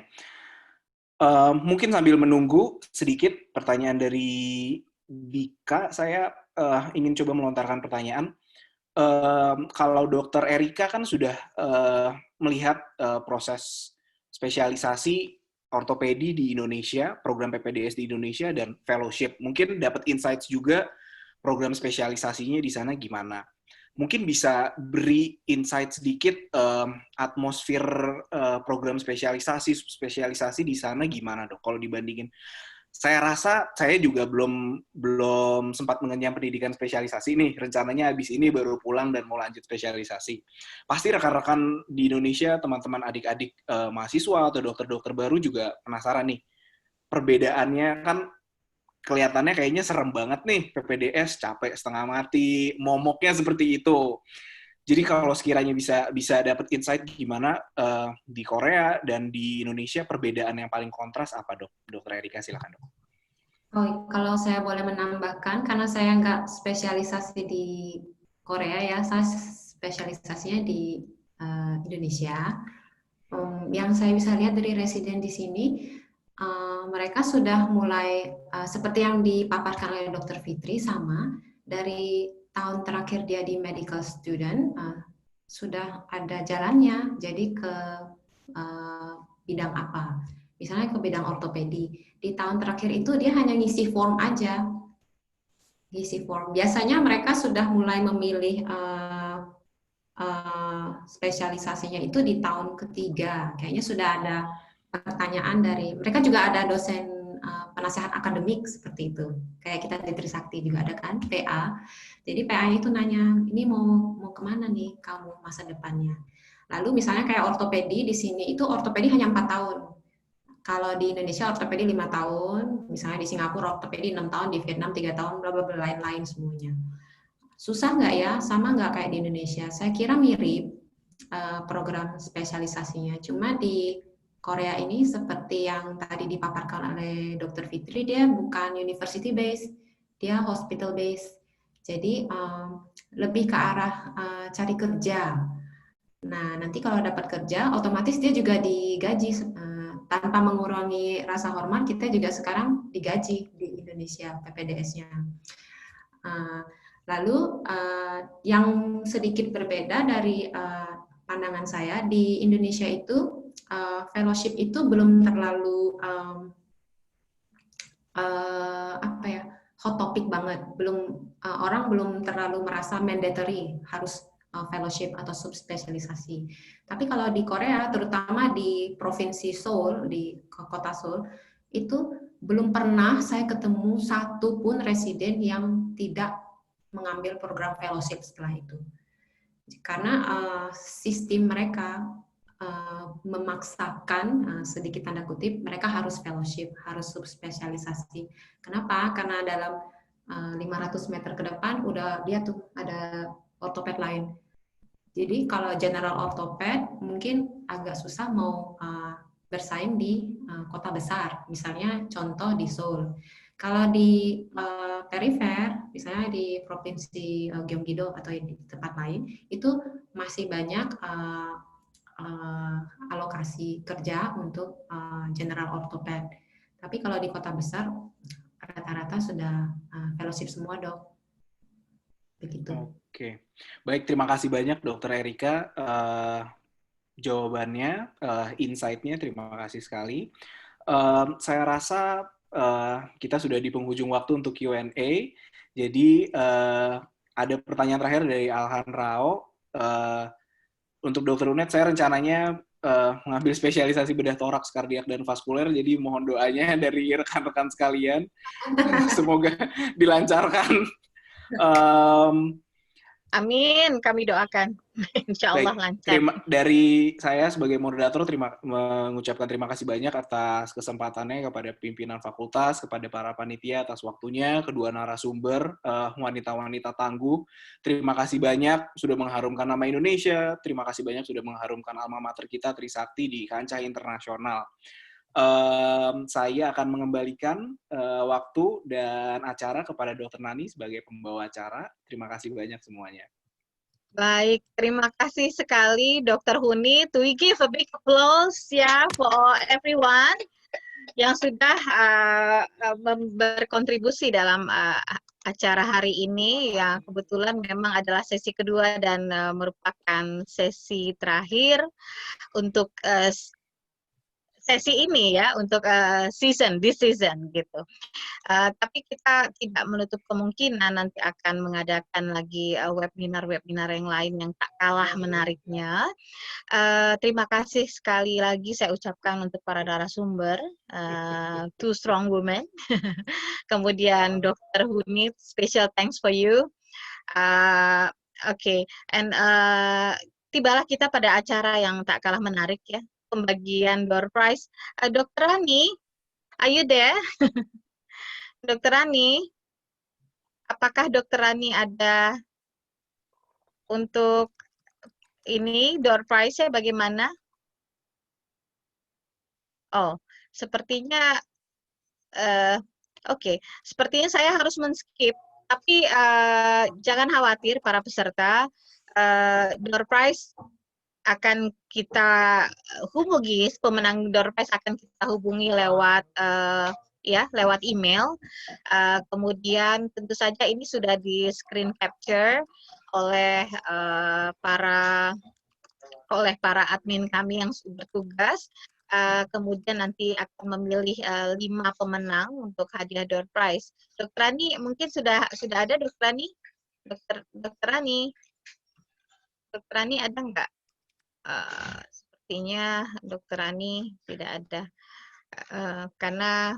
Mungkin sambil menunggu sedikit pertanyaan dari Bika, saya ingin coba melontarkan pertanyaan. Kalau Dr. Erika kan sudah melihat proses spesialisasi ortopedi di Indonesia, program PPDS di Indonesia, dan fellowship. Mungkin dapat insights juga program spesialisasinya di sana gimana. Mungkin bisa beri insight sedikit atmosfer program spesialisasi di sana gimana, Dok? Kalau dibandingin, saya rasa saya juga belum sempat mengenyam pendidikan spesialisasi nih. Rencananya habis ini baru pulang dan mau lanjut spesialisasi. Pasti rekan-rekan di Indonesia, teman-teman adik-adik mahasiswa atau dokter-dokter baru juga penasaran nih. Perbedaannya kan kelihatannya kayaknya serem banget nih, PPDS capek setengah mati, momoknya seperti itu. Jadi kalau sekiranya bisa dapat insight gimana di Korea dan di Indonesia, perbedaan yang paling kontras apa, Dok? Dokter Erika, silakan, Dok. Oh, kalau saya boleh menambahkan, karena saya nggak spesialisasi di Korea ya, saya spesialisasinya di Indonesia. Yang saya bisa lihat dari residen di sini, mereka sudah mulai seperti yang dipaparkan oleh Dr. Fitri, sama dari tahun terakhir dia di medical student sudah ada jalannya, jadi ke bidang apa, misalnya ke bidang ortopedi. Di tahun terakhir itu dia hanya ngisi form aja, ngisi form. Biasanya mereka sudah mulai memilih spesialisasinya itu di tahun ketiga, kayaknya sudah ada pertanyaan dari mereka, juga ada dosen penasehat akademik seperti itu, kayak kita di Trisakti juga ada kan PA. Jadi PA itu nanya, ini mau kemana nih kamu masa depannya. Lalu misalnya kayak ortopedi di sini itu ortopedi hanya 4 tahun. Kalau di Indonesia ortopedi 5 tahun, misalnya di Singapura ortopedi 6 tahun, di Vietnam 3 tahun, bla bla bla, lain-lain semuanya. Susah nggak ya? Sama nggak kayak di Indonesia? Saya kira mirip program spesialisasinya, cuma di Korea ini seperti yang tadi dipaparkan oleh Dr. Fitri, dia bukan university based, dia hospital based. Jadi lebih ke arah cari kerja. Nah, nanti kalau dapat kerja, otomatis dia juga digaji tanpa mengurangi rasa hormat. Kita juga sekarang digaji di Indonesia PPDS-nya. Lalu yang sedikit berbeda dari pandangan saya, di Indonesia itu fellowship itu belum terlalu hot topic banget, orang belum terlalu merasa mandatory harus fellowship atau subspesialisasi. Tapi kalau di Korea, terutama di provinsi Seoul, di kota Seoul, itu belum pernah saya ketemu satu pun residen yang tidak mengambil program fellowship setelah itu. Karena sistem mereka memaksakan, sedikit tanda kutip, mereka harus fellowship, harus subspesialisasi. Kenapa? Karena dalam 500 meter ke depan udah dia tuh ada ortoped lain. Jadi kalau general ortoped mungkin agak susah mau bersaing di kota besar, misalnya contoh di Seoul. Kalau di perifer, misalnya di provinsi Gyeonggi-do atau di tempat lain, itu masih banyak alokasi kerja untuk general ortoped. Tapi kalau di kota besar rata-rata sudah fellowship semua, Dok. Begitu. Oke. Baik, terima kasih banyak Dr. Erika. Jawabannya, insight-nya terima kasih sekali. Saya rasa kita sudah di penghujung waktu untuk Q&A. Jadi ada pertanyaan terakhir dari Alhan Rao. Untuk Dr. Unet, saya rencananya mengambil spesialisasi bedah toraks, kardiak, dan vaskuler. Jadi mohon doanya dari rekan-rekan sekalian. Semoga dilancarkan. Amin, kami doakan. Insya Allah lancar. Dari saya sebagai moderator mengucapkan terima kasih banyak atas kesempatannya kepada pimpinan fakultas, kepada para panitia atas waktunya, kedua narasumber, wanita-wanita tangguh. Terima kasih banyak sudah mengharumkan nama Indonesia, terima kasih banyak sudah mengharumkan alma mater kita Trisakti di kancah internasional. Saya akan mengembalikan waktu dan acara kepada Dr. Nani sebagai pembawa acara. Terima kasih banyak semuanya. Baik, terima kasih sekali Dr. Huni. We give a big applause for everyone yang sudah berkontribusi dalam acara hari ini, yang kebetulan memang adalah sesi kedua dan merupakan sesi terakhir untuk sesi ini ya, untuk this season gitu. Tapi kita tidak menutup kemungkinan nanti akan mengadakan lagi webinar-webinar yang lain yang tak kalah menariknya. Terima kasih sekali lagi saya ucapkan untuk para narasumber, two strong women. Kemudian Dr. Huni, special thanks for you. Oke, and tibalah kita pada acara yang tak kalah menarik ya, pembagian door prize. Dr. Rani, are you there? Dr. Rani, apakah Dr. Rani ada untuk ini door prize-nya bagaimana? Oh, sepertinya oke. Sepertinya saya harus men-skip, tapi jangan khawatir para peserta, door prize akan kita hubungi, pemenang door prize akan kita hubungi lewat lewat email. Kemudian tentu saja ini sudah di screen capture oleh para admin kami yang bertugas. Kemudian nanti akan memilih 5 pemenang untuk hadiah door prize. Dr. Rani mungkin sudah ada, Dr. Rani? Dr. Rani? Dr. Rani ada nggak? Sepertinya Dr. Rani tidak ada, karena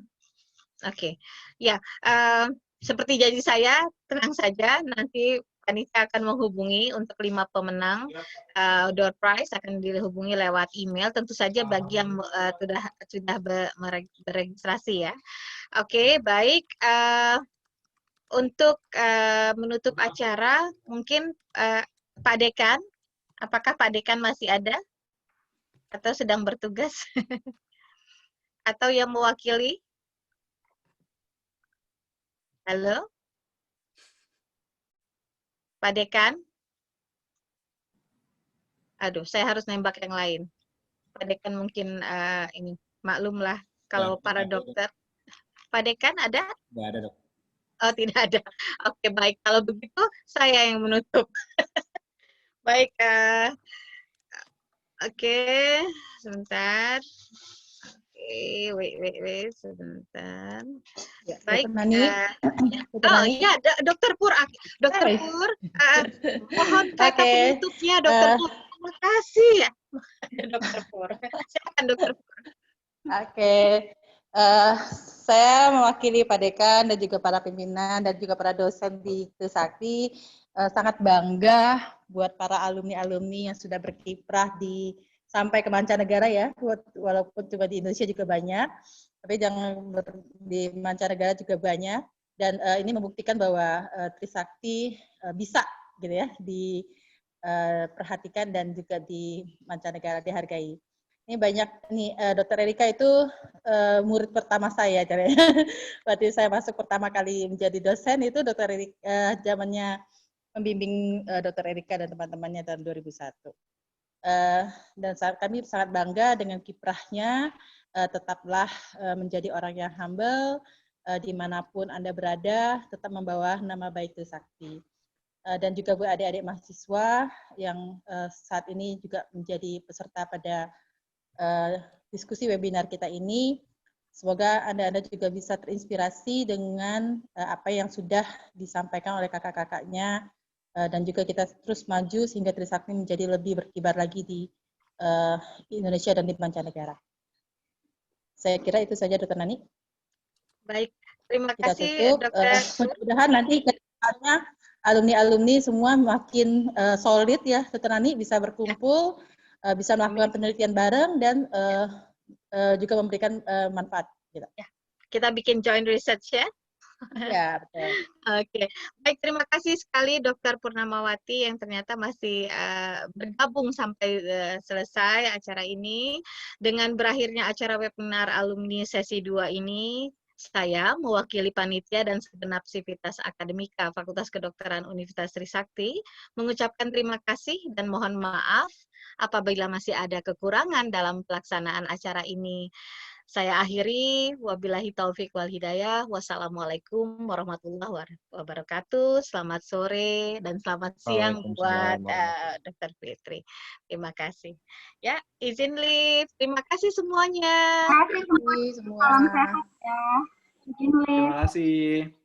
seperti janji saya, tenang saja, nanti panitia akan menghubungi untuk 5 pemenang door prize, akan dihubungi lewat email, tentu saja bagi yang sudah beregistrasi ya. Oke, baik. Untuk menutup acara, mungkin Pak Dekan, apakah Pak Dekan masih ada? Atau sedang bertugas? Atau yang mewakili? Halo? Pak Dekan? Aduh, saya harus nembak yang lain. Pak Dekan mungkin ini, maklumlah kalau para dokter. Pak Dekan ada? Tidak ada, Dok. Oh, tidak ada. Oke, baik. Kalau begitu, saya yang menutup. Baik, oke, sebentar. Oke, wait, sebentar. Ya, baik. Oh iya, Dokter Pur, Dokter Pur, mohon kata penutupnya, Dokter Pur. Terima kasih ya, Dokter Pur. Silakan, Dokter Pur. Oke. Saya mewakili Pak Dekan dan juga para pimpinan dan juga para dosen di Trisakti, sangat bangga buat para alumni-alumni yang sudah berkiprah sampai ke mancanegara ya, walaupun cuma di Indonesia juga banyak, tapi jangan di mancanegara juga banyak, dan ini membuktikan bahwa Trisakti bisa gitu ya diperhatikan dan juga di mancanegara dihargai. Ini banyak nih, Dr. Erika itu murid pertama saya, waktu saya masuk pertama kali menjadi dosen itu Dr. Erika zamannya membimbing Dr. Erika dan teman-temannya tahun 2001. Dan kami sangat bangga dengan kiprahnya. Tetaplah menjadi orang yang humble, dimanapun Anda berada, tetap membawa nama baik Trisakti. Dan juga buat adik-adik mahasiswa yang saat ini juga menjadi peserta pada diskusi webinar kita ini, Semoga Anda-Anda juga bisa terinspirasi dengan apa yang sudah disampaikan oleh kakak-kakaknya, dan juga kita terus maju sehingga Trisakti menjadi lebih berkibar lagi di Indonesia dan di mancanegara. Saya kira itu saja, Dr. Nani. Baik, terima Kita kasih tutup. Dokter. Mudah-mudahan nanti ke depannya alumni-alumni semua makin solid ya, Dr. Nani, bisa berkumpul, bisa melakukan penelitian bareng dan juga memberikan manfaat. Gitu. Ya, kita bikin joint research ya. Ya, betul. Oke, baik, terima kasih sekali Dr. Purnamawati yang ternyata masih bergabung sampai selesai acara ini. Dengan berakhirnya acara webinar alumni sesi 2 ini, saya mewakili panitia dan segenap sivitas akademika Fakultas Kedokteran Universitas Trisakti mengucapkan terima kasih dan mohon maaf apabila masih ada kekurangan dalam pelaksanaan acara ini. Saya akhiri, wabillahi taufik wal hidayah. Wassalamualaikum warahmatullahi wabarakatuh. Selamat sore dan selamat siang buat Dr. Fitri. Terima kasih. Ya, izin live. Terima kasih semuanya. Terima kasih semua. Salam sehat ya. Izin live. Terima kasih.